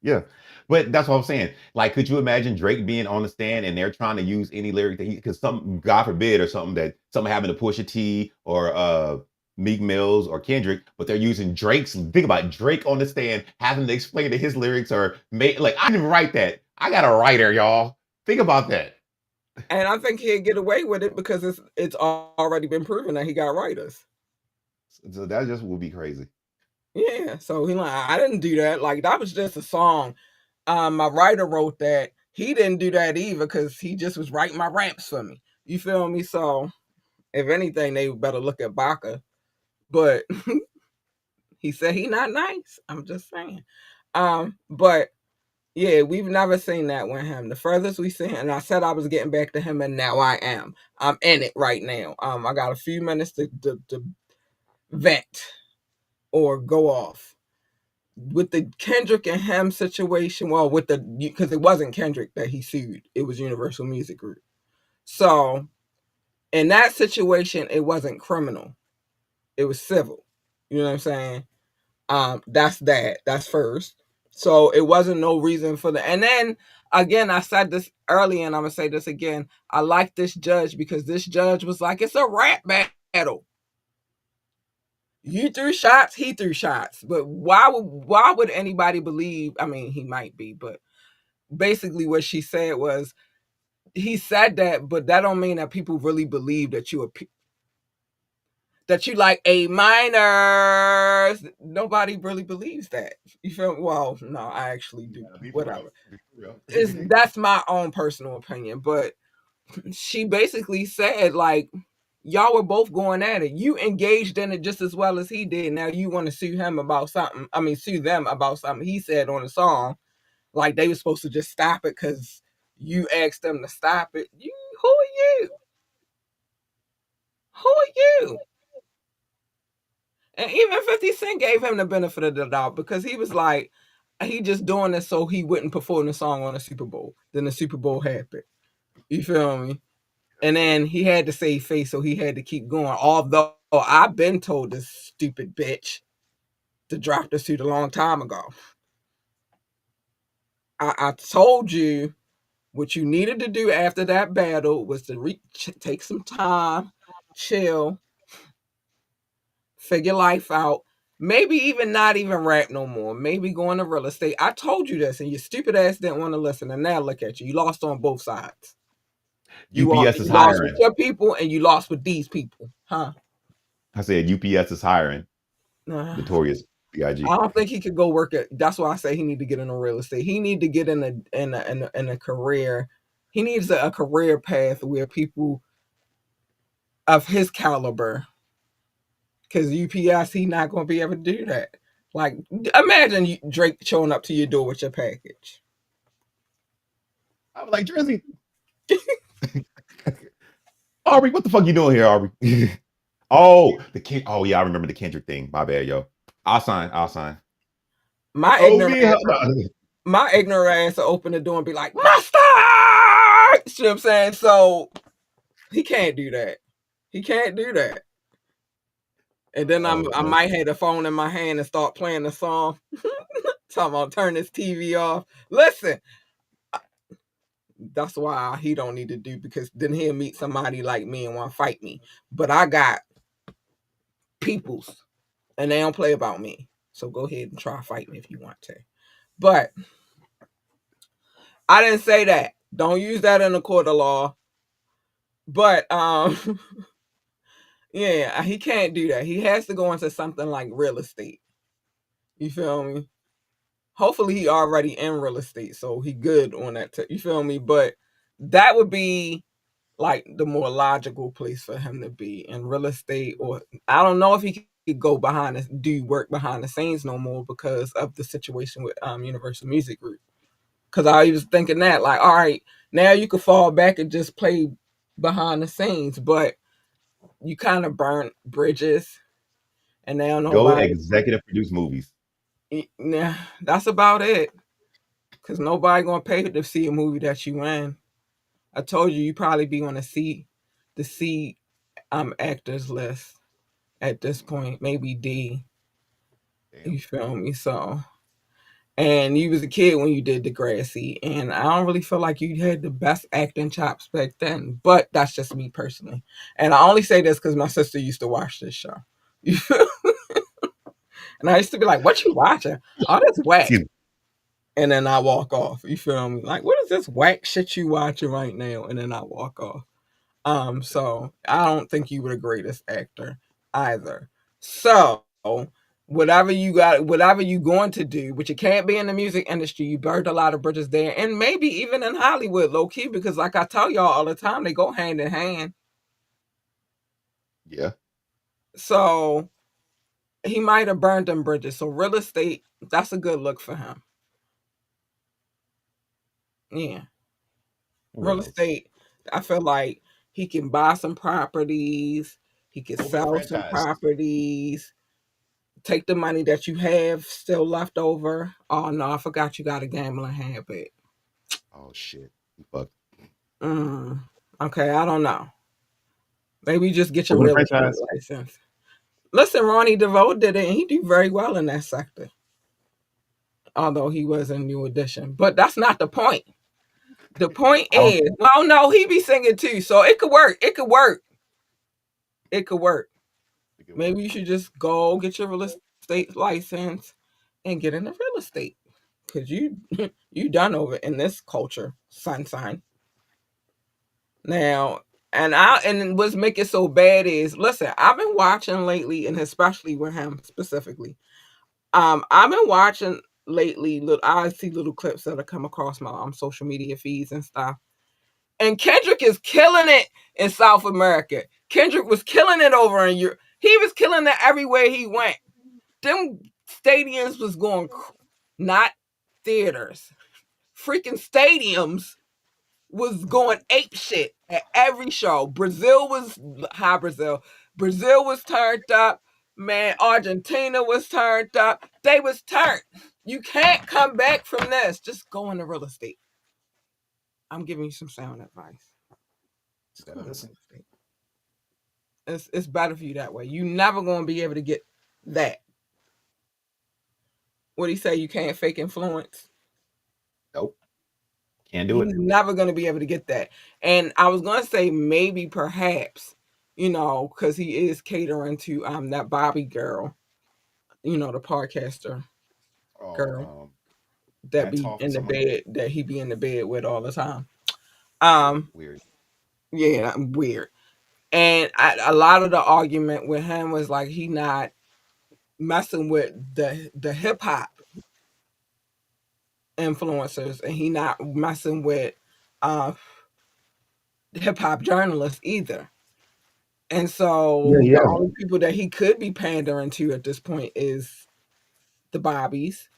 Yeah. But that's what I'm saying. Like, could you imagine Drake being on the stand and they're trying to use any lyric that he because some God forbid or something that something happened to Pusha T or Meek Mills or Kendrick, but they're using Drake's think about Drake on the stand having to explain that his lyrics are made like I didn't even write that. I got a writer, y'all. Think about that. And I think he'd get away with it because it's already been proven that he got writers. So that just would be crazy. Yeah. So he like, I didn't do that. Like that was just a song. My writer wrote that. He didn't do that either because he just was writing my raps for me. You feel me? So if anything, they better look at Baca. But he said he not nice. I'm just saying. But yeah, we've never seen that with him. The furthest we seen, and I said I was getting back to him, and now I am. I'm in it right now. I got a few minutes to vent or go off with the Kendrick and him situation. Well, with the because it wasn't Kendrick that he sued; it was Universal Music Group. So in that situation, it wasn't criminal; it was civil. You know what I'm saying? That's that. That's first. So it wasn't no reason for the. And then again, I said this earlier, and I'm gonna say this again. I like this judge because this judge was like, it's a rap battle. You threw shots, he threw shots. But why would anybody believe? I mean, he might be, but basically what she said was he said that, but that don't mean that people really believe that that you like A minors. Nobody really believes that. You feel well, no, I actually You do. gotta be for real. Whatever. Be for Is real. that's my own personal opinion. But she basically said, like, y'all were both going at it. You engaged in it just as well as he did. Now you want to sue him about something. I mean, sue them about something he said on the song. Like they were supposed to just stop it because you asked them to stop it. Who are you? Who are you? And even 50 Cent gave him the benefit of the doubt because he was like, he just doing this so he wouldn't perform the song on the Super Bowl. Then the Super Bowl happened. You feel me? And then he had to save face, so he had to keep going. Although I've been told this stupid bitch to drop the suit a long time ago. I told you what you needed to do after that battle was to take some time, chill, figure life out, Maybe even not even rap no more. Maybe going to real estate. I told you this, and your stupid ass didn't want to listen. And now look at you. You lost on both sides. UPS is You lost with hiring. your people, and you lost with these people, huh? I said UPS is hiring. Uh, Notorious I Big. don't think he could go work at. That's why I say he need to get into real estate. He need to get in a career. He needs a career path where people of his caliber, because UPS, he not going to be able to do that. Like, imagine Drake showing up to your door with your package. I was like, Drizzy, Aubrey, what the fuck you doing here, Aubrey? Oh, oh yeah, I remember the Kendrick thing. My bad, yo. I'll sign. I'll sign. My Oh, ignorant me, ass, my ignorant ass to open the door and be like, "Master!" You know what I'm saying? So he can't do that. He can't do that. And then oh, I might have the phone in my hand and start playing the song. Talking about turn this TV off. Listen, that's why he don't need to do, because then he'll meet somebody like me and want to fight me. But I got peoples, and they don't play about me. So go ahead and try to fight me if you want to. But I didn't say that. Don't use that in a court of law. But yeah, he can't do that. He has to go into something like real estate. You feel me? Hopefully he already in real estate, so he good on that. You feel me? But that would be like the more logical place for him to be in real estate. Or I don't know if he could go do work behind the scenes no more because of the situation with Universal Music Group. Because I was thinking that, like, all right, now you could fall back and just play behind the scenes, but you kind of burn bridges, and now go nobody. executive produce movies. Nah, that's about it. Because nobody gonna pay to see a movie that you in. I told you probably be on the C actors list at this point, maybe D. Damn. You feel me? So, and you was a kid when you did Degrassi, and I don't really feel like you had the best acting chops back then. But that's just me personally, and I only say this because my sister used to watch this show. You feel? And I used to be like, "What you watching? Oh, that's whack." Excuse me. And then I walk off. You feel me? Like, what is this whack shit you watching right now? And then I walk off. So I don't think you were the greatest actor either. So whatever you got, whatever you going to do, but you can't be in the music industry. You burned a lot of bridges there, and maybe even in Hollywood, low key, because like I tell y'all all the time, they go hand in hand. Yeah. So he might have burned them bridges. So real estate, that's a good look for him. Yeah, What real else? estate. I feel like he can buy some properties. He can Open a sell some franchise. properties. Take the money that you have still left over. Oh no, I forgot you got a gambling habit. Oh shit. Fuck. Mm, okay, I don't know. Maybe just get your Open a real estate franchise. license. Listen, Ronnie DeVoe did it, and he do very well in that sector. Although he was a new addition, but that's not the point. The point I don't is, well, no, he be singing too, so it could work. It could work. It could work. think it Maybe work. you should just go get your real estate license and get into real estate, because you done over in this culture, sunshine. Now, and what's make it so bad is, listen, I've been watching lately, and especially with him specifically. I've been watching lately. I see little clips that have come across my social media feeds and stuff. And Kendrick is killing it in South America. Kendrick was killing it over in Europe. He was killing it everywhere he went. Them stadiums was going, not theaters, freaking stadiums was going ape shit at every show. Brazil was hi Brazil. Brazil was turned up. Man, Argentina was turned up. They was turned. You can't come back from this. Just go into real estate. I'm giving you some sound advice. You Just go better into listen. real estate. It's better for you that way. You never gonna be able to get that. What he say? You can't fake influence. Nope. Can't do He's it. never going to be able to get that. And I was going to say maybe perhaps, because he is catering to that Bobby girl. the podcaster Oh, girl that Hat be off to in the someone bed that he be in the bed with all the time. weird, Um, weird. yeah, weird. And a lot of the argument with him was like he not messing with the hip hop influencers, and he not messing with uh, hip hop journalists either. And Yeah, so the yeah. only people that he could be pandering to at this point is the Bobbies.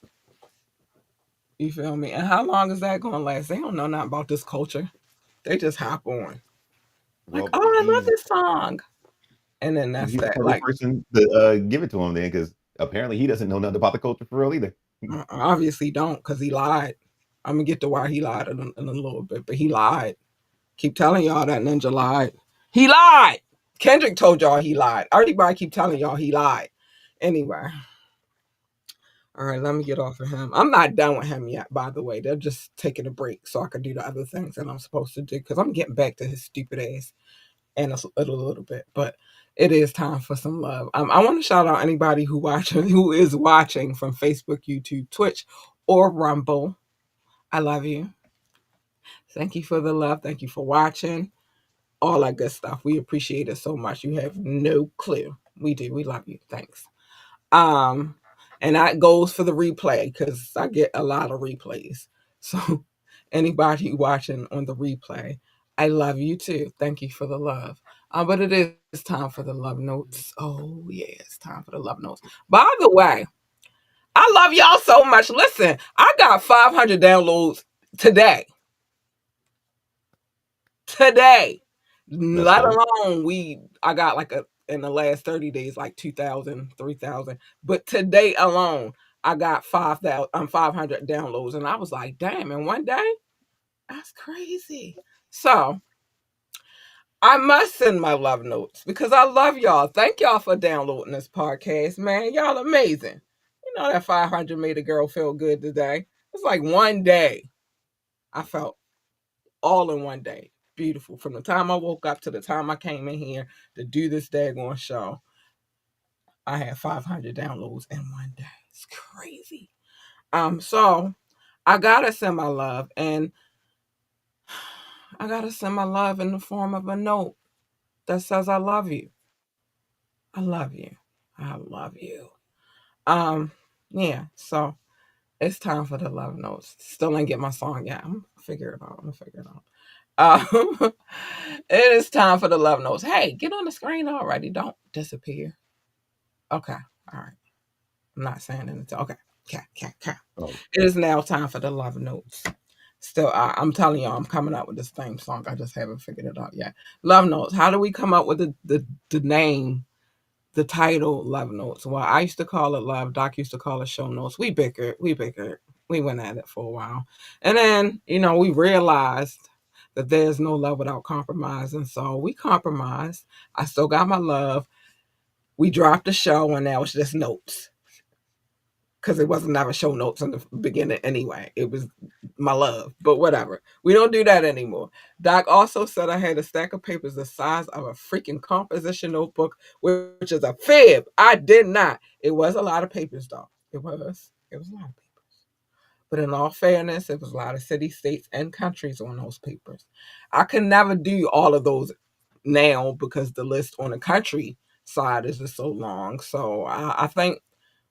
You feel me? And how long is that going to last? They don't know nothing about this culture. They just hop on like, Well, oh, I love this song, and then that's he's the that. perfect Like, person to give it to him then, because apparently he doesn't know nothing about the culture for real either. obviously don't, because he lied. I'm gonna get to why he lied in a little bit, but he lied. Keep telling y'all that Ninja lied. He lied. Kendrick told y'all he lied. Everybody keep telling y'all he lied. Anyway, all right, let me get off of him. I'm not done with him yet, by the way. They're just taking a break so I can do the other things that I'm supposed to do, because I'm getting back to his stupid ass in a little bit. But it is time for some love. I want to shout out anybody who is watching from Facebook, YouTube, Twitch, or Rumble. I love you. Thank you for the love. Thank you for watching. All that good stuff. We appreciate it so much. You have no clue. We do. We love you. Thanks. Um, and that goes for the replay, because I get a lot of replays. So anybody watching on the replay, I love you too. Thank you for the love. But it is time for the love notes. Oh yeah, it's time for the love notes. By the way, I love y'all so much. Listen, I got 500 downloads today. Today. That's Let dope. alone I got like in the last 30 days like 2,000, 3,000. But today alone I got 500 downloads, and I was like, damn, in one day? That's crazy. So I must send my love notes because I love y'all. Thank y'all for downloading this podcast, man. Y'all amazing. You know that 500 made a girl feel good today. It's like one day I felt all in one day. Beautiful. From the time I woke up to the time I came in here to do this daggone show, I had 500 downloads in one day. It's crazy. So I gotta send my love, and I gotta send my love in the form of a note that says I love you. I love you. I love you. Um, yeah, so it's time for the love notes. Still ain't get my song yet. I'm gonna figure it out. I'm gonna figure it out. It is time for the love notes. Hey, get on the screen already. Don't disappear. Okay. All right. I'm not saying anything. Okay. Okay. Oh, It is now time for the love notes. Still, I'm telling y'all, I'm coming up with this theme song. I just haven't figured it out yet. Love notes. How do we come up with the name, the title, love notes? Well, I used to call it love. Doc used to call it show notes. We bickered. We went at it for a while, and then we realized that there's no love without compromise, and so we compromised. I still got my love. We dropped the show, and now it's just notes, because it wasn't never show notes in the beginning anyway. It was my love, but whatever. We don't do that anymore. Doc also said I had a stack of papers the size of a freaking composition notebook, which is a fib. I did not. It was a lot of papers, though. It was. It was a lot of papers. But in all fairness, it was a lot of cities, states, and countries on those papers. I can never do all of those now because the list on the country side is just so long. So I think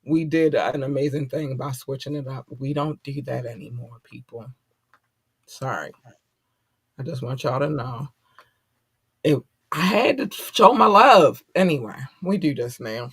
we did an amazing thing by switching it up. We don't do that anymore, people. Sorry. I just want y'all to know. It, I had to show my love. Anyway, we do this now.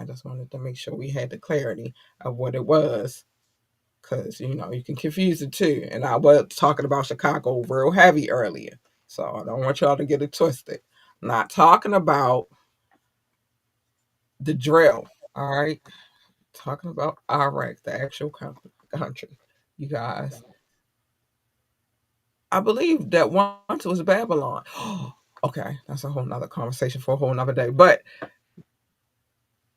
I just wanted to make sure we had the clarity of what it was. Because, you can confuse the two. And I was talking about Chicago real heavy earlier. So I don't want y'all to get it twisted. I'm not talking about the drill. All right. Talking about Iraq, the actual country. You guys. I believe that once was Babylon. Okay. That's a whole nother conversation for a whole nother day. But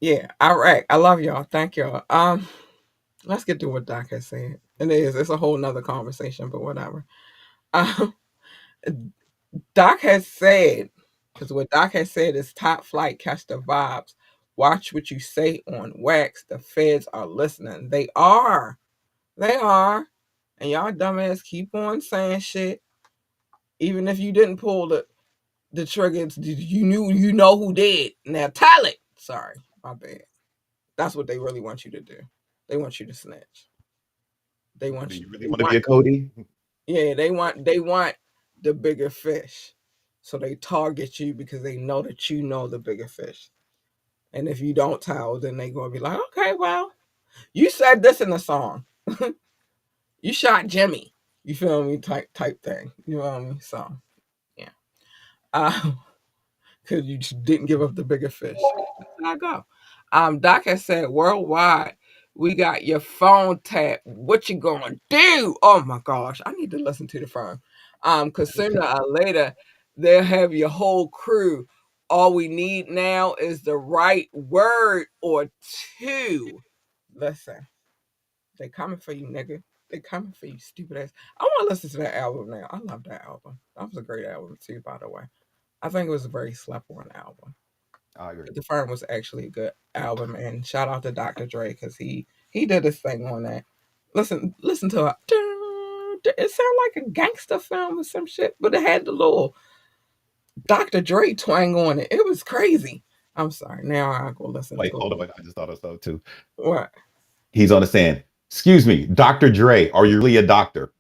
yeah, Iraq. I love y'all. Thank y'all. Let's get to what Doc has said. It's a whole nother conversation, but whatever. Um, Doc has said, because what Doc has said is top flight, catch the vibes. Watch what you say on wax. The feds are listening. They are. They are. And y'all dumbass keep on saying shit. Even if you didn't pull the trigger, you know who did. Now tell it. Sorry, my bad. That's what they really want you to do. They want you to snitch. They want Do you. you They really want to be want a Cody? Yeah, they want the bigger fish. So they target you because they know that you know the bigger fish. And if you don't tell, then they gonna be like, okay, well, you said this in the song. You shot Jimmy. You feel me? Type thing. You know what I mean? So yeah. Because you just didn't give up the bigger fish. There I go. Doc has said worldwide, we got your phone tap. What you gonna do? Oh my gosh, I need to listen to the phone. Because sooner or later they'll have your whole crew. All we need now is the right word or two. Listen, they coming for you, nigga. They coming for you, stupid ass. I want to listen to that album now. I love that album. That was a great album too, by the way. I think it was a very slept on album. I agree. The Firm was actually a good album, and shout out to Dr. Dre because he did his thing on that. Listen to it. It sounded like a gangster film or some shit, but it had the little Dr. Dre twang on it. It was crazy. I'm sorry. Now I go listen Wait, to hold on. it. Wait, I just thought of something too. What? He's on the stand. Excuse me, Dr. Dre, are you really a doctor?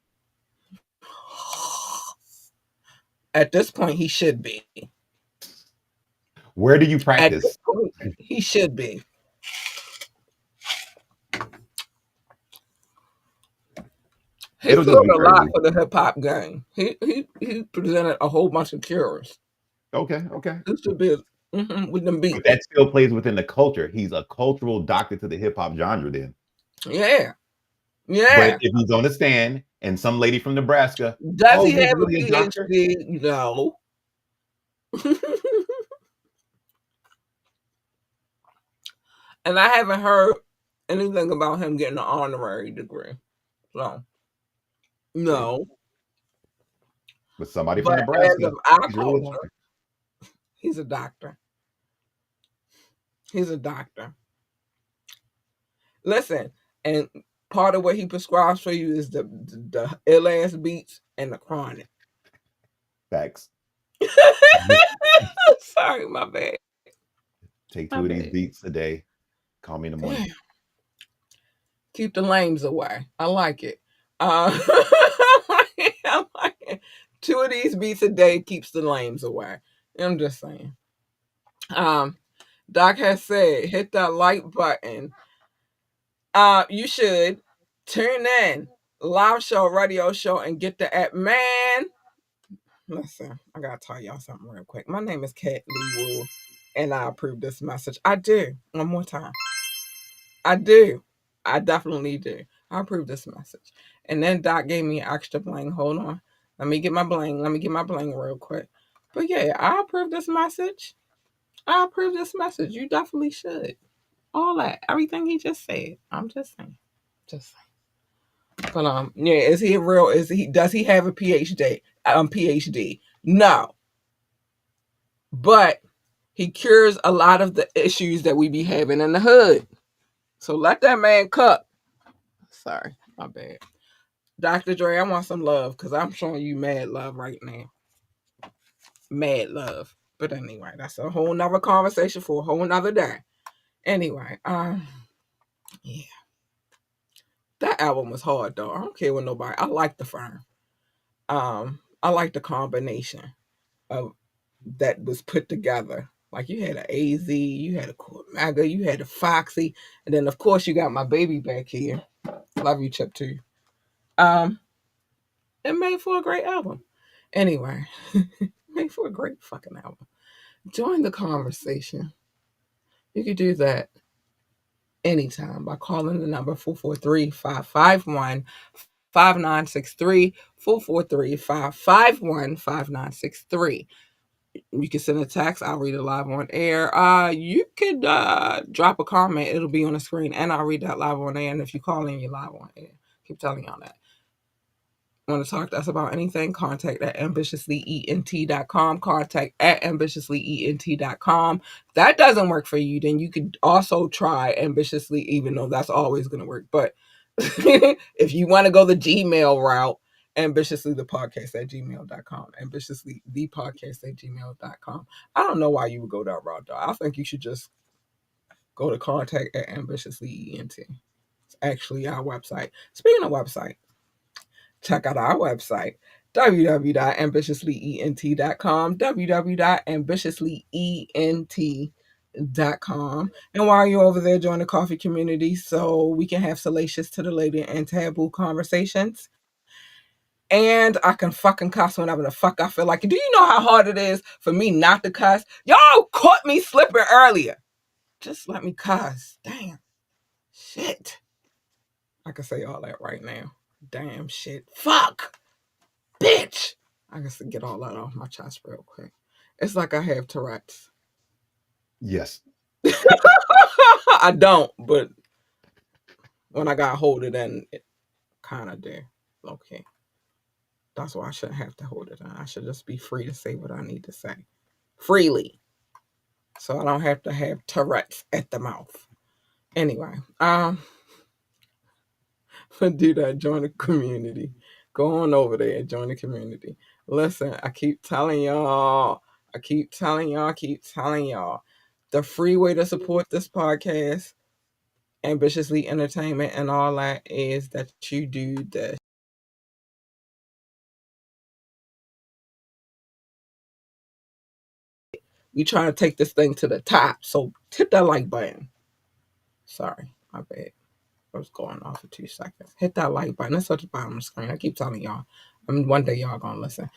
At this point, he should be. Where do you At this practice? point, he should be. He It'll just filled be a lot crazy. for the hip hop game. He presented a whole bunch of cures. Okay, okay. This should be with them But beats. that still plays within the culture. He's a cultural doctor to the hip hop genre then. Yeah, But yeah. if he's on the stand and some lady from Nebraska, Does oh, he he's have a really a doctor? PhD? No. And I haven't heard anything about him getting an honorary degree. So, See, no. but somebody from But as Nebraska, of our he's really a culture, doctor. he's a doctor. He's a doctor. Listen, and part of what he prescribes for you is the ill ass beats and the chronic. Facts. Sorry, my bad. Take My 2 of these bad. beats a day. Call me in the morning. Keep the lames away. I like it. I like it. 2 of these beats a day keeps the lames away. I'm just saying. Doc has said, hit that like button. You should tune in, live show, radio show, and get the app. Man, listen, I gotta tell y'all something real quick. My name is Kat Lee Wu, and I approve this message. I do. One more time. I do. I definitely do. I approve this message. And then Doc gave me extra bling. Hold on. Let me get my bling. Let me get my bling real quick. But yeah, I approve this message. I approve this message. You definitely should. All that. Everything he just said. I'm just saying. Just saying. But yeah, is he real? Does he have a PhD? PhD? No. But he cures a lot of the issues that we be having in the hood. So let that man cook. Sorry, my bad. Dr. Dre, I want some love because I'm showing you mad love right now. Mad love. But anyway, that's a whole nother conversation for a whole nother day. Anyway, yeah. That album was hard though. I don't care what nobody. I like the Firm. I like the combination of that was put together. Like you had a AZ, you had a Cormaga, you had a Foxy, and then of course you got my baby back here. Love you, Chip too. Um, it made for a great album. Anyway, made for a great fucking album. Join the conversation. You could do that anytime by calling the number 443-551-5963, 443-551-5963. You can send a text. I'll read it live on air. You could drop a comment. It'll be on the screen, and I'll read that live on air. And if you call in, you're live on air. Keep telling y'all that. Want to talk to us about anything, contact at ambitiouslyent.com. Contact at ambitiouslyent.com. If that doesn't work for you, then you could also try ambitiously, even though that's always going to work. But if you want to go the Gmail route, ambitiouslythepodcast@gmail.com. Ambitiouslythepodcast@gmail.com. I don't know why you would go that route, though. I think you should just go to contact at ambitiouslyent. It's actually our website. Speaking of website, check out our website, www.ambitiouslyent.com, www.ambitiouslyent.com. And while you're over there, join the coffee community so we can have salacious, titillating, and taboo conversations. And I can fucking cuss whenever the fuck I feel like it. Do you know how hard it is for me not to cuss? Y'all caught me slipping earlier. Just let me cuss. Damn. Shit. I can say all that right now. Damn shit. Fuck. Bitch. I guess to get all that off my chest real quick. It's like I have Tourette's. Yes. I don't, but when I got hold it in, it kind of did. Okay. That's why I shouldn't have to hold it in. I should just be free to say what I need to say. Freely. So I don't have to have Tourette's at the mouth. Anyway, but do that, join the community. Go on over there and join the community. Listen, I keep telling y'all. The free way to support this podcast, Ambitiously Entertainment, and all that is that you do this. We trying to take this thing to the top. So hit that like button. Sorry, my bad. I was going off for 2 seconds. Hit that like button. It's at the bottom of the screen. I keep telling y'all. I mean, one day y'all gonna listen.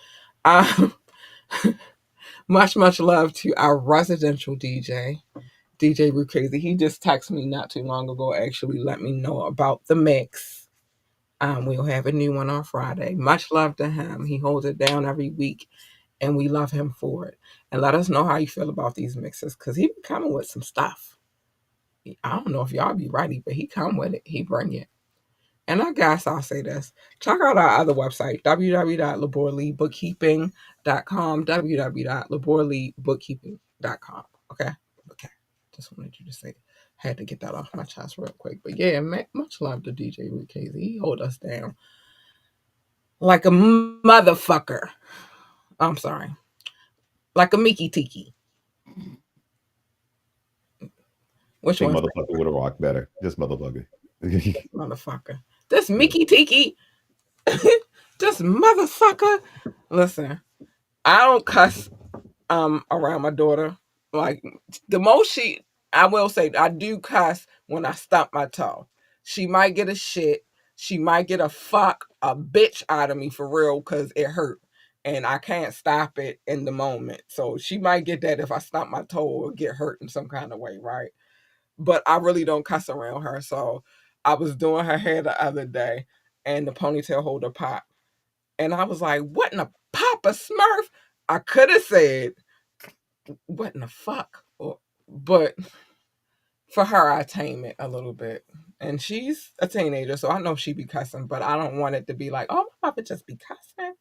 Much love to our residential DJ Root Crazy. He just texted me not too long ago, actually let me know about the mix. We'll have a new one on Friday. Much love to him. He holds it down every week, and we love him for it. And let us know how you feel about these mixes, because he be coming with some stuff. I don't know if y'all be ready, but he come with it. He bring it. And I guess I'll say this. Check out our other website, www.laborleybookkeeping.com, www.laborleybookkeeping.com. Okay? Just wanted you to say, had to get that off my chest real quick. But yeah, much love to DJ Root Casey. He hold us down like a motherfucker. I'm sorry. Like a Mickey Tiki. Which Say one? motherfucker with a rock better. Just motherfucker. Motherfucker. This Mickey Tiki. This motherfucker. Listen, I don't cuss around my daughter. Like the most I will say I do cuss when I stump my toe. She might get a shit. She might get a fuck, a bitch out of me for real because it hurt. And I can't stop it in the moment. So she might get that if I stump my toe or get hurt in some kind of way, right? But I really don't cuss around her. So I was doing her hair the other day and the ponytail holder popped. And I was like, what in a Papa Smurf? I could have said, what in the fuck? But for her, I tame it a little bit. And she's a teenager, so I know she be cussing, but I don't want it to be like, oh, my papa just be cussing.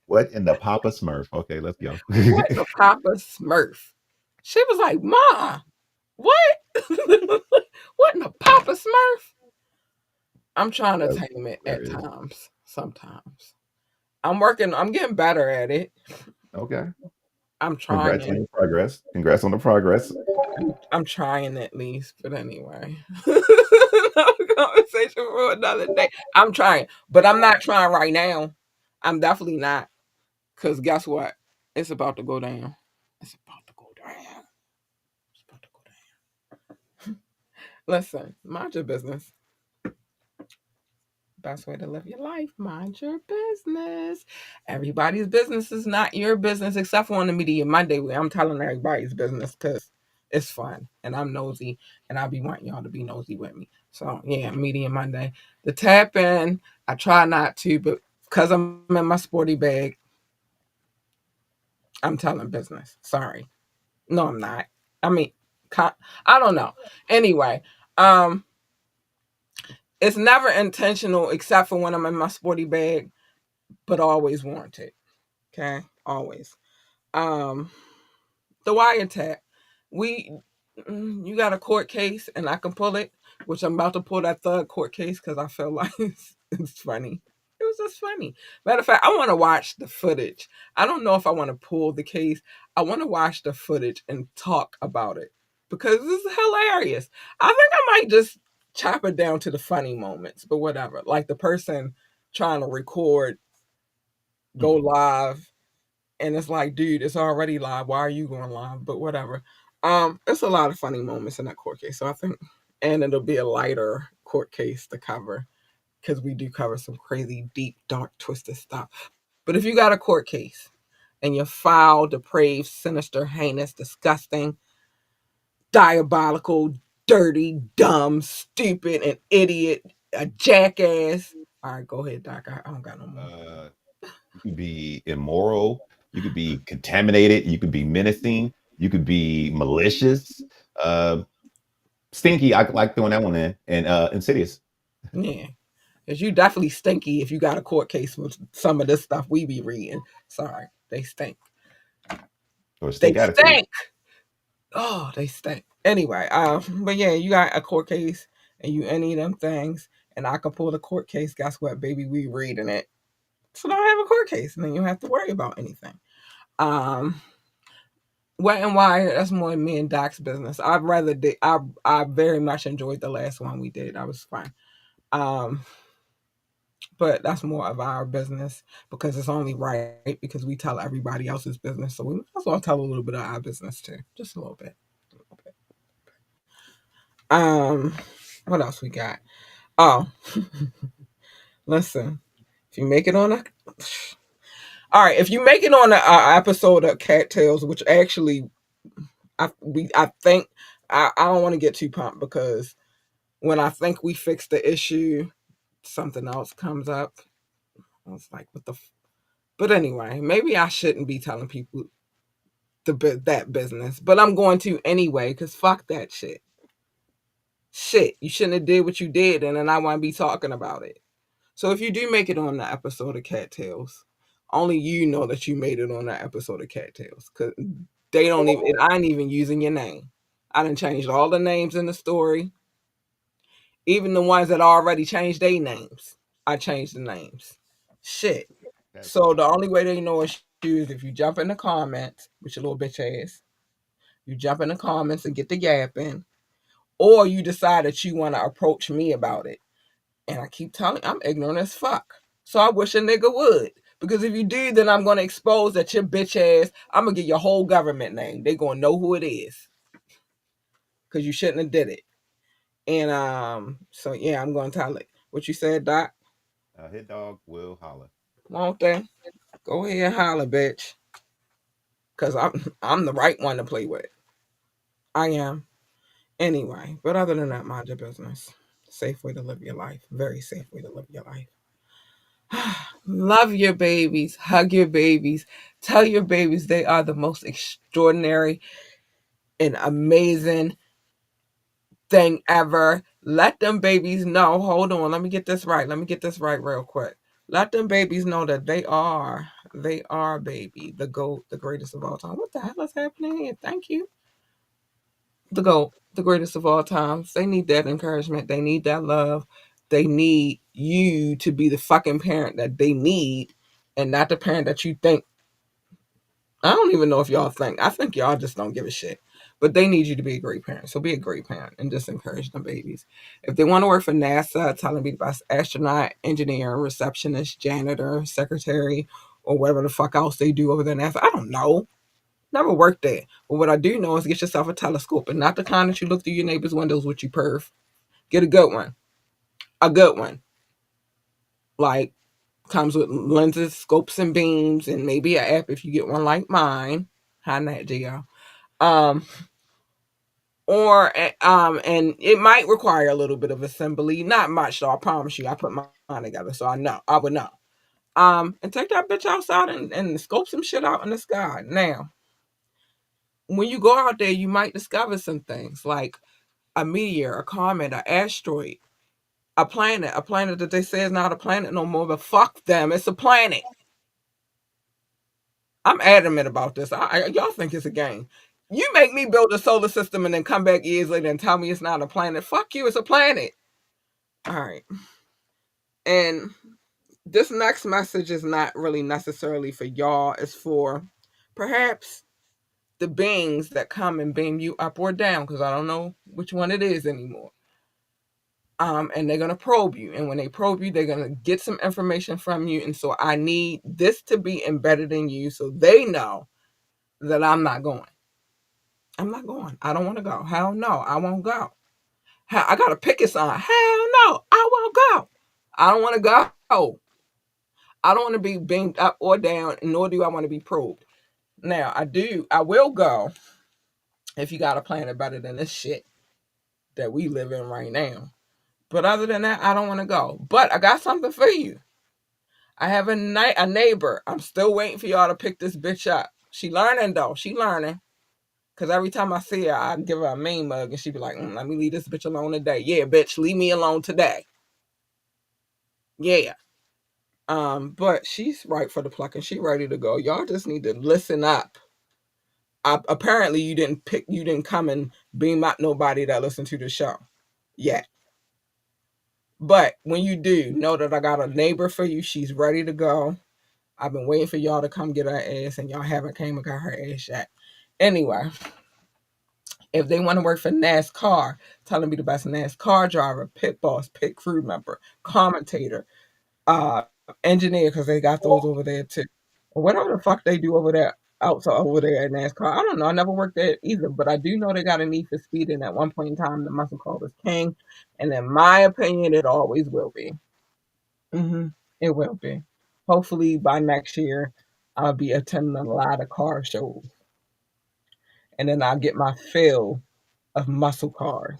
What in the Papa Smurf? Okay, let's go. What in the Papa Smurf? She was like, Ma, what? What in the Papa Smurf? I'm trying to tame it at times, sometimes. I'm getting better at it. Okay. I'm trying. Congrats on your progress. Congrats on the progress. I'm trying at least, but anyway. Conversation for another day. I'm trying, but I'm not trying right now. I'm definitely not. Because guess what? It's about to go down. It's about to go down. It's about to go down. Listen, mind your business. Best way to live your life. Mind your business. Everybody's business is not your business, except for on the Media Monday where I'm telling everybody's business because it's fun and I'm nosy and I'll be wanting y'all to be nosy with me. So yeah, Media Monday. The tap in, I try not to, but because I'm in my sporty bag, I'm telling business. Sorry. No, I'm not. I mean, I don't know. Anyway, um, it's never intentional except for when I'm in my sporty bag, but always warranted. Okay, always. Um, the wiretap. We, you got a court case, and I can pull it, which I'm about to pull that third court case because I feel like it's funny. It was just funny. Matter of fact, I want to watch the footage. I don't know if I want to pull the case. I want to watch the footage and talk about it because this is hilarious. I think I might just chop it down to the funny moments, but whatever. Like the person trying to record, go live, and it's like, dude, it's already live. Why are you going live? But whatever. It's a lot of funny moments in that court case. So I think, and it'll be a lighter court case to cover because we do cover some crazy, deep, dark, twisted stuff. But if you got a court case and you're foul, depraved, sinister, heinous, disgusting, diabolical, dirty, dumb, stupid, an idiot, a jackass. All right, go ahead, Doc. I don't got no more. You could be immoral. You could be contaminated. You could be menacing. You could be malicious. Uh, Stinky. I like throwing that one in. And insidious. Yeah. Because you definitely stinky if you got a court case with some of this stuff we be reading. Sorry. They stink. Or They stink attitude. stink. Oh, they stink. Anyway, but yeah, you got a court case and you any of them things, and I can pull the court case. Guess what, baby? We reading it. So don't have a court case, and then you don't have to worry about anything. Um, Wet and Wire, that's more me and Doc's business. I'd rather I very much enjoyed the last one we did. That was fun. Um, but that's more of our business because it's only right because we tell everybody else's business. So we might as well tell a little bit of our business too. Just a little bit. A little bit. Um, what else we got? Oh, listen, if you make it on a, all right, if you make it on a episode of Cattails, which actually I think I don't want to get too pumped because when I think we fix the issue, something else comes up. I was like, what the? But anyway, maybe I shouldn't be telling people that business, but I'm going to anyway because fuck that shit. Shit, you shouldn't have did what you did, and then I want to be talking about it. So if you do make it on the episode of Cattails, only you know that you made it on that episode of Cattails because they don't even. I ain't even using your name. I done changed all the names in the story, even the ones that already changed their names. I changed the names. Shit. That's So the wild. only way they know it's you is if you jump in the comments with your little bitch ass. You jump in the comments and get the yapping, or you decide that you want to approach me about it. And I keep telling I'm ignorant as fuck. So I wish a nigga would. Because if you do, then I'm gonna expose that your bitch ass, I'm gonna get your whole government name. They gonna know who it is. Cause you shouldn't have did it. And so yeah, I'm gonna tell it. What you said, Doc? Hit dog will holler. Won't they? Go ahead and holler, bitch. Cause I'm the right one to play with. I am. Anyway, but other than that, mind your business. Safe way to live your life. Very safe way to live your life. Love your babies, hug your babies, tell your babies they are the most extraordinary and amazing thing ever. Let them babies know. Hold on, let me get this right. Let me get this right real quick. Let them babies know that they are baby, the GOAT, the greatest of all time. What the hell is happening here? Thank you. The GOAT, the greatest of all times. They need that encouragement. They need that love. They need you to be the fucking parent that they need and not the parent that you think. I don't even know if y'all think. I think y'all just don't give a shit. But they need you to be a great parent. So be a great parent and just encourage them babies. If they want to work for NASA, tell them to be the best astronaut, engineer, receptionist, janitor, secretary, or whatever the fuck else they do over there at NASA. I don't know. Never worked there. But what I do know is get yourself a telescope, and not the kind that you look through your neighbor's windows with, you perv. Get a good one. A good one. Like, comes with lenses, scopes, and beams, and maybe an app if you get one like mine. Hi, Nat Geo. Um, and it might require a little bit of assembly. Not much, though. I promise you. I put mine together, so I would know. And take that bitch outside and scope some shit out in the sky. Now, when you go out there, you might discover some things like a meteor, a comet, an asteroid, a planet that they say is not a planet no more, but fuck them, it's a planet. I'm adamant about this. Y'all think it's a game. You make me build a solar system and then come back years later and tell me it's not a planet. Fuck you, it's a planet. All right. And this next message is not really necessarily for y'all. It's for perhaps the beings that come and beam you up or down, because I don't know which one it is anymore. And they're gonna probe you, and when they probe you, they're gonna get some information from you. And so I need this to be embedded in you, so they know that I'm not going. I'm not going. I don't want to go. Hell no, I won't go. I got a picket sign. Hell no, I won't go. I don't want to go. I don't want to be beamed up or down, nor do I want to be probed. Now, I will go if you got a planet better than this shit that we live in right now. But other than that, I don't want to go. But I got something for you. I have a neighbor. I'm still waiting for y'all to pick this bitch up. She learning, though. She learning. Because every time I see her, I give her a mean mug, and she be like, let me leave this bitch alone today. Yeah, bitch, leave me alone today. Yeah. But she's right for the plucking. She ready to go. Y'all just need to listen up. Apparently, you didn't come and beam up nobody that listened to the show yet. But when you do, know that I got a neighbor for you. She's ready to go. I've been waiting for y'all to come get her ass, and y'all haven't came and got her ass yet. Anyway, if they want to work for NASCAR, tell them to be the best NASCAR driver, pit boss, pit crew member, commentator, engineer, because they got those over there too. Or whatever the fuck they do over there, outside over there at NASCAR. I don't know. I never worked there either, but I do know they got a need for speed, and at one point in time, the muscle car was king. And in my opinion, it always will be. It will be. Hopefully by next year, I'll be attending a lot of car shows. And then I'll get my fill of muscle cars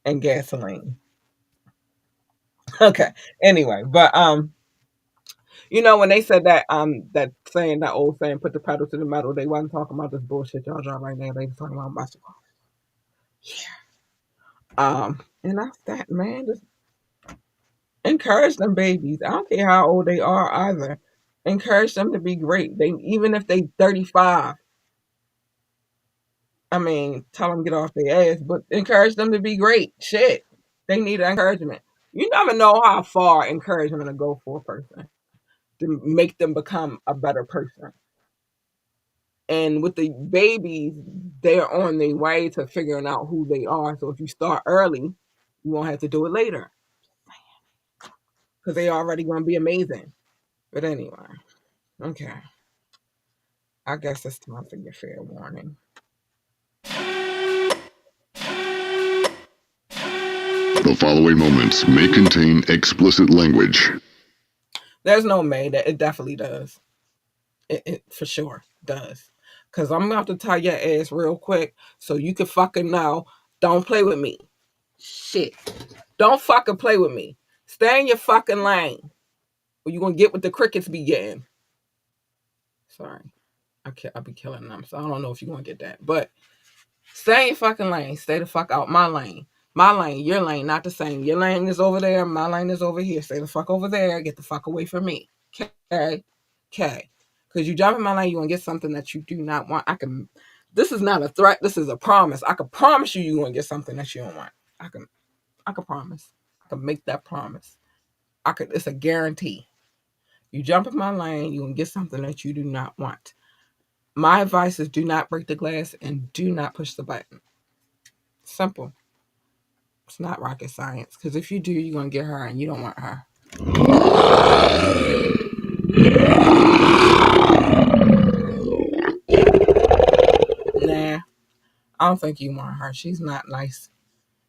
and gasoline. Okay. Anyway, but when they said that that old saying, put the pedal to the metal, they wasn't talking about this bullshit y'all drive right now. They was talking about muscle cars. Yeah. And that's that, man. Just encourage them babies. I don't care how old they are either. Encourage them to be great. Even if they 35. I mean, tell them get off their ass, but encourage them to be great. Shit. They need encouragement. You never know how far encouragement will go for a person to make them become a better person. And with the babies, they're on their way to figuring out who they are. So if you start early, you won't have to do it later. Because they already going to be amazing. But anyway, okay. I guess it's time for your fair warning. The following moments may contain explicit language. There's no may. That it definitely does. It for sure does. Because I'm about to tie your ass real quick so you can fucking know. Don't play with me. Shit. Don't fucking play with me. Stay in your fucking lane. Or you're going to get what the crickets be getting. Sorry. I'll be killing them. So I don't know if you're going to get that. But stay in your fucking lane. Stay the fuck out my lane. My lane, your lane, not the same. Your lane is over there. My lane is over here. Stay the fuck over there. Get the fuck away from me. Okay? Okay. Because you jump in my lane, you're going to get something that you do not want. This is not a threat. This is a promise. I can promise you're going to get something that you don't want. I can promise. I can make that promise. It's a guarantee. You jump in my lane, you're going to get something that you do not want. My advice is do not break the glass and do not push the button. Simple. It's not rocket science. Because if you do, you're going to get her and you don't want her. I don't think you want her. She's not nice.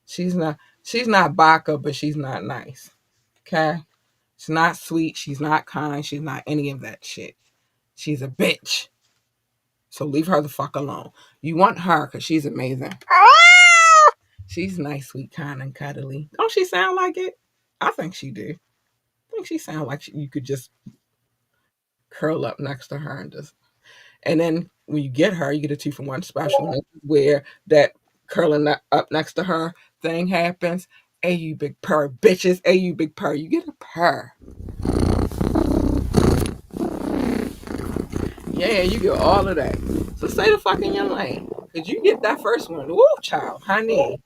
She's not baka, but she's not nice. Okay? She's not sweet. She's not kind. She's not any of that shit. She's a bitch. So leave her the fuck alone. You want her because she's amazing. She's nice, sweet, kind, and cuddly. Don't she sound like it? I think she do. I think she sounds like you could just curl up next to her and then when you get her, you get a 2-for-1 special. And this is where that curling up next to her thing happens. Hey, you big purr, bitches. Hey, you big purr. You get a purr. Yeah, you get all of that. So stay the fuck in your lane. Because you get that first one. Woo, child, honey.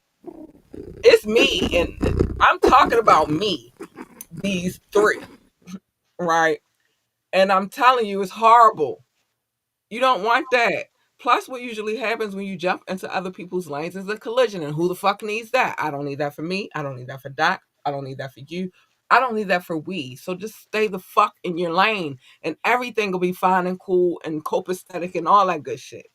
It's me, and I'm talking about me. These three, right? And I'm telling you, it's horrible. You don't want that. Plus, what usually happens when you jump into other people's lanes is a collision. And who the fuck needs that? I don't need that for me. I don't need that for Doc. I don't need that for you. I don't need that for we. So just stay the fuck in your lane and everything will be fine and cool and copacetic and all that good shit.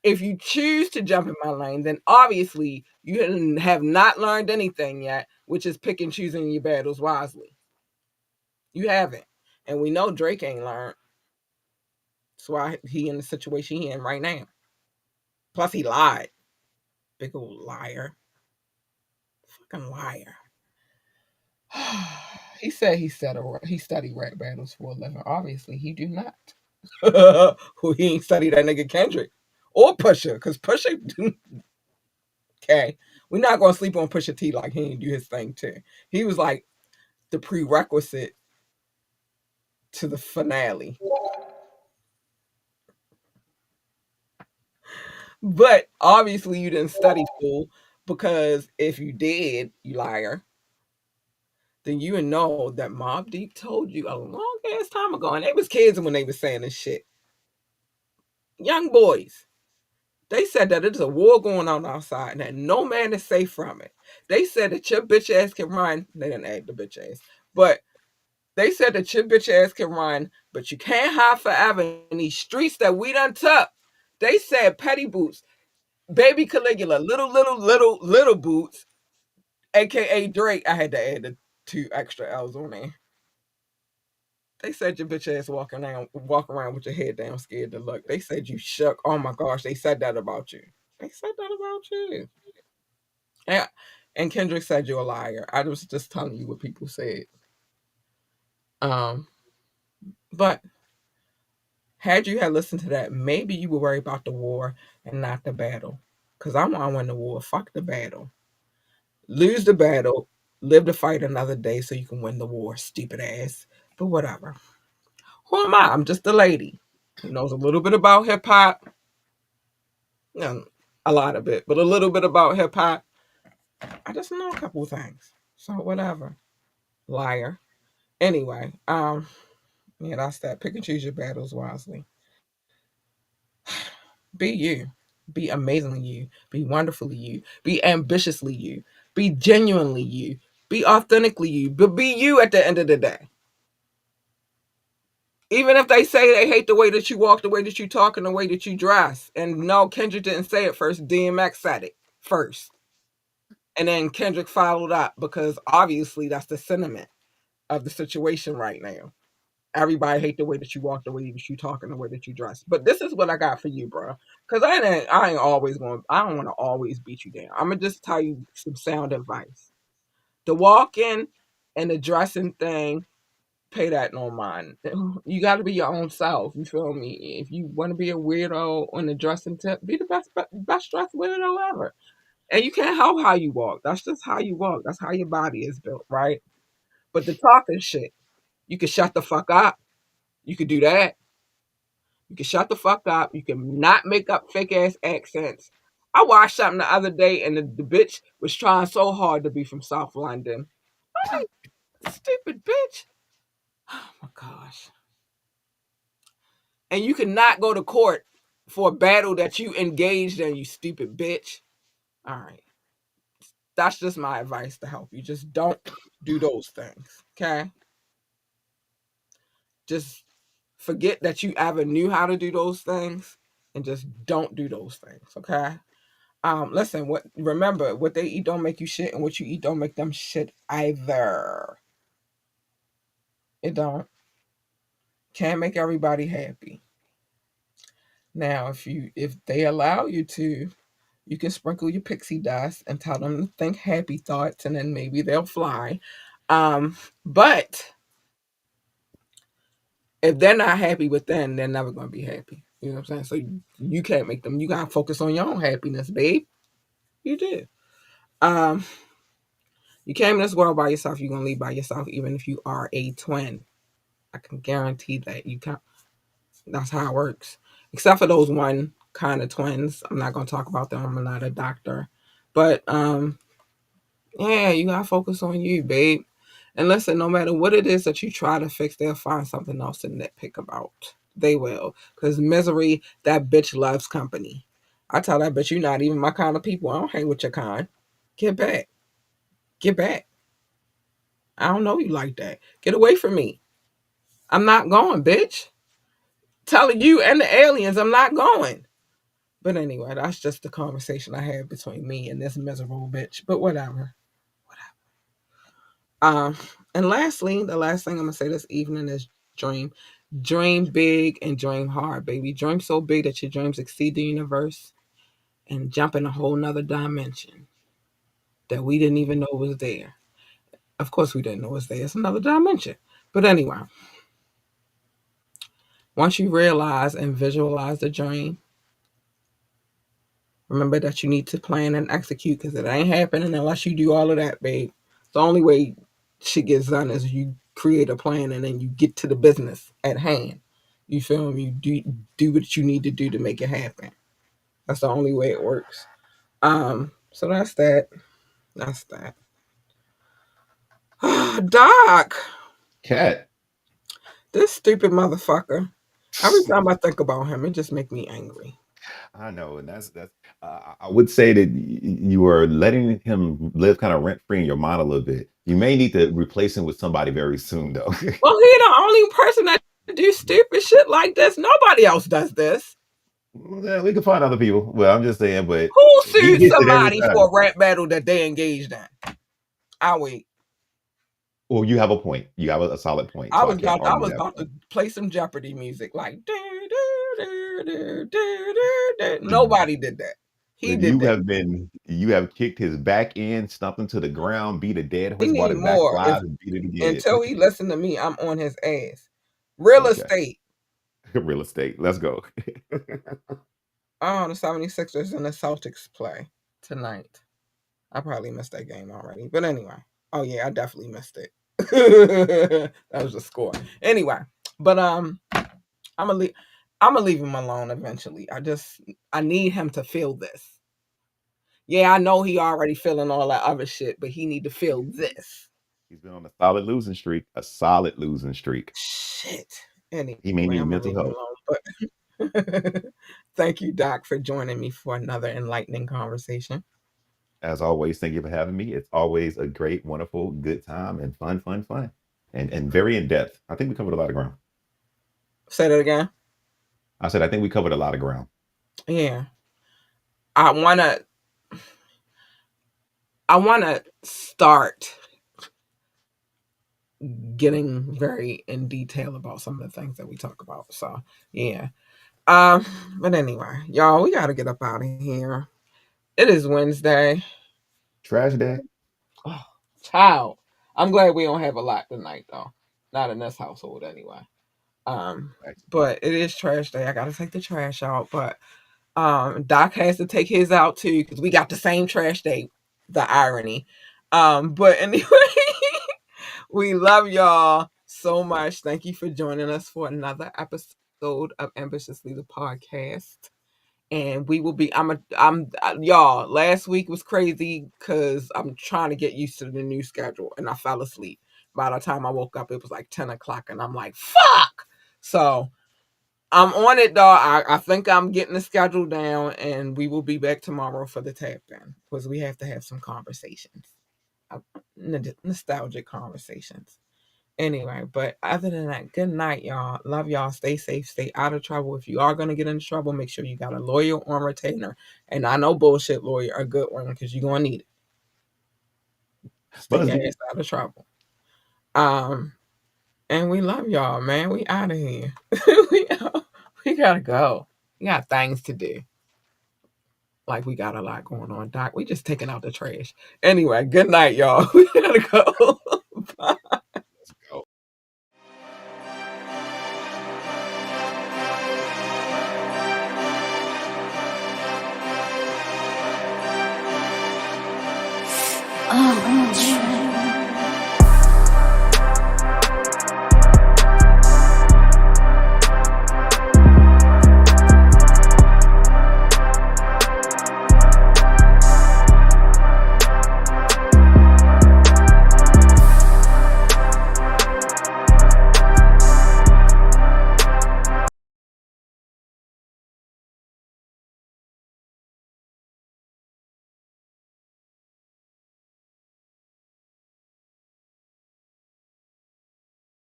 If you choose to jump in my lane, then obviously you have not learned anything yet, which is pick and choosing your battles wisely. You haven't. And we know Drake ain't learned. That's why he in the situation he in right now. Plus he lied. Big old liar. Fucking liar. He said he studied rap battles for a living. Obviously he do not. Who he ain't studied that nigga Kendrick. Or Pusha. Cause Pusha okay. We're not gonna sleep on Pusha T like he didn't do his thing too. He was like the prerequisite to the finale. But obviously you didn't study school because if you did, you liar, then you would know that Mobb Deep told you a long ass time ago, and they was kids when they was saying this shit. Young boys. They said that there's a war going on outside and that no man is safe from it. They said that your bitch ass can run. They didn't add the bitch ass. But they said that your bitch ass can run, but you can't hide forever in these streets that we done took. They said Petty Boots, Baby Caligula, little Boots, aka Drake. I had to add the 2 extra L's on there. They said your bitch ass walk around with your head down, scared to look. They said you shook. Oh my gosh, they said that about you. They said that about you. Yeah. And Kendrick said you're a liar. I was just telling you what people said. But had you had listened to that, maybe you would worry about the war and not the battle. Because I want to win the war. Fuck the battle. Lose the battle, live to fight another day so you can win the war, stupid ass. But whatever. Who am I? I'm just a lady who knows a little bit about hip hop. No, a lot of it, but a little bit about hip hop. I just know a couple of things. So whatever. Liar. Anyway, yeah, that's that. Pick and choose your battles wisely. Be you. Be amazingly you. Be wonderfully you. Be ambitiously you. Be genuinely you. Be authentically you. But be you at the end of the day. Even if they say they hate the way that you walk, the way that you talk, and the way that you dress. And no, Kendrick didn't say it first. DMX said it first. And then Kendrick followed up because obviously that's the sentiment of the situation right now. Everybody hate the way that you walk, the way that you talk, and the way that you dress. But this is what I got for you, bro. Because I ain't always going. I don't want to always beat you down. I'm gonna just tell you some sound advice. The walking and the dressing thing, pay that no mind. You got to be your own self. You feel me? If you want to be a weirdo on the dressing tip, be the best dressed weirdo ever. And you can't help how you walk. That's just how you walk. That's how your body is built, right? But the talking shit, you can shut the fuck up. You could do that. You can shut the fuck up. You can not make up fake ass accents. I watched something the other day and the bitch was trying so hard to be from South London. I'm like, stupid bitch. Oh my gosh. And you cannot go to court for a battle that you engaged in, you stupid bitch. All right. That's just my advice to help you. Just don't do those things. Okay? Just forget that you ever knew how to do those things and just don't do those things. Okay? Listen, remember, what they eat don't make you shit, and what you eat don't make them shit either. It don't. Can't make everybody happy. Now, if they allow you to, you can sprinkle your pixie dust and tell them to think happy thoughts, and then maybe they'll fly. But if they're not happy within, they're never going to be happy. You know what I'm saying? So you can't make them. You got to focus on your own happiness, babe. You do. Um, you came in this world by yourself. You're going to leave by yourself, even if you are a twin. I can guarantee that you can. That's how it works. Except for those one kind of twins. I'm not going to talk about them. I'm not a doctor. But yeah, you got to focus on you, babe. And listen, no matter what it is that you try to fix, they'll find something else to nitpick about. They will. Because misery, that bitch loves company. I tell that bitch, you're not even my kind of people. I don't hang with your kind. Get back. Get back. I don't know you like that. Get away from me. I'm not going, bitch. Telling you and the aliens I'm not going. But anyway, that's just the conversation I had between me and this miserable bitch. But whatever. Um, and lastly, the last thing I'm gonna say this evening is dream. Dream big and dream hard, baby. Dream so big that your dreams exceed the universe and jump in a whole nother dimension that we didn't even know was there. Of course we didn't know it was there. It's another dimension. But anyway, once you realize and visualize the dream, remember that you need to plan and execute because it ain't happening unless you do all of that, babe. The only way shit gets done is you create a plan and then you get to the business at hand. You feel me? You do what you need to do to make it happen. That's the only way it works. So that's that. That's that. Doc, Cat. this stupid motherfucker. Every time I think about him, it just makes me angry. I know, and that's. I would say that you are letting him live kind of rent free in your mind a little bit. You may need to replace him with somebody very soon, though. Well, he the only person that do stupid shit like this. Nobody else does this. Yeah, we can find other people. Well, I'm just saying, but Who he sued gets it every somebody for time. a rap battle that they engaged in? I'll wait. Well, you have a point. You have a solid point, I so I was can't about I argue was that about to point. play some Jeopardy music like nobody did that. He But did that. you have kicked his back end, stumped him to the ground, beat a dead He horse, brought need it back more. If alive, and beat it until again. he listen to me, I'm on his ass. Real Okay, estate. real estate. Let's go. Oh, the 76ers and the Celtics play tonight. I probably missed that game already. But anyway. Oh yeah, I definitely missed it. That was the score. Anyway. But I'm gonna leave him alone eventually. I need him to feel this. Yeah, I know he already feeling all that other shit, but he need to feel this. He's been on a solid losing streak. A solid losing streak. Shit. Anyway, He may need I'm gonna mental leave him health. alone. But thank you, Doc, for joining me for another enlightening conversation. As always, thank you for having me. It's always a great, wonderful, good time and fun. And very in depth. I think we covered a lot of ground. Say that again. I said I think we covered a lot of ground. Yeah. I wanna start getting very in detail about some of the things that we talk about. So yeah. But anyway, y'all, we gotta get up out of here. It is Wednesday. Trash day. Oh, child. I'm glad we don't have a lot tonight though. Not in this household anyway. Um, but it is trash day. I gotta take the trash out. But Doc has to take his out too because we got the same trash day. The irony. But anyway, we love y'all so much. Thank you for joining us for another episode of Ambitiously the podcast. And we will be. Y'all. Last week was crazy because I'm trying to get used to the new schedule, and I fell asleep. By the time I woke up, it was like 10 o'clock, and I'm like, "Fuck!" So I'm on it, dog. I think I'm getting the schedule down, and we will be back tomorrow for the tap in because we have to have some conversations, nostalgic conversations. Anyway, but other than that, good night, y'all. Love y'all. Stay safe. Stay out of trouble. If you are going to get into trouble, make sure you got a lawyer on retainer. And I know bullshit lawyer, a good one, because you're going to need it. Stay your ass out of trouble. And we love y'all, man. We out of here. we gotta go. We got things to do. Like we got a lot going on, Doc. We just taking out the trash. Anyway, good night, y'all. We gotta go. Bye.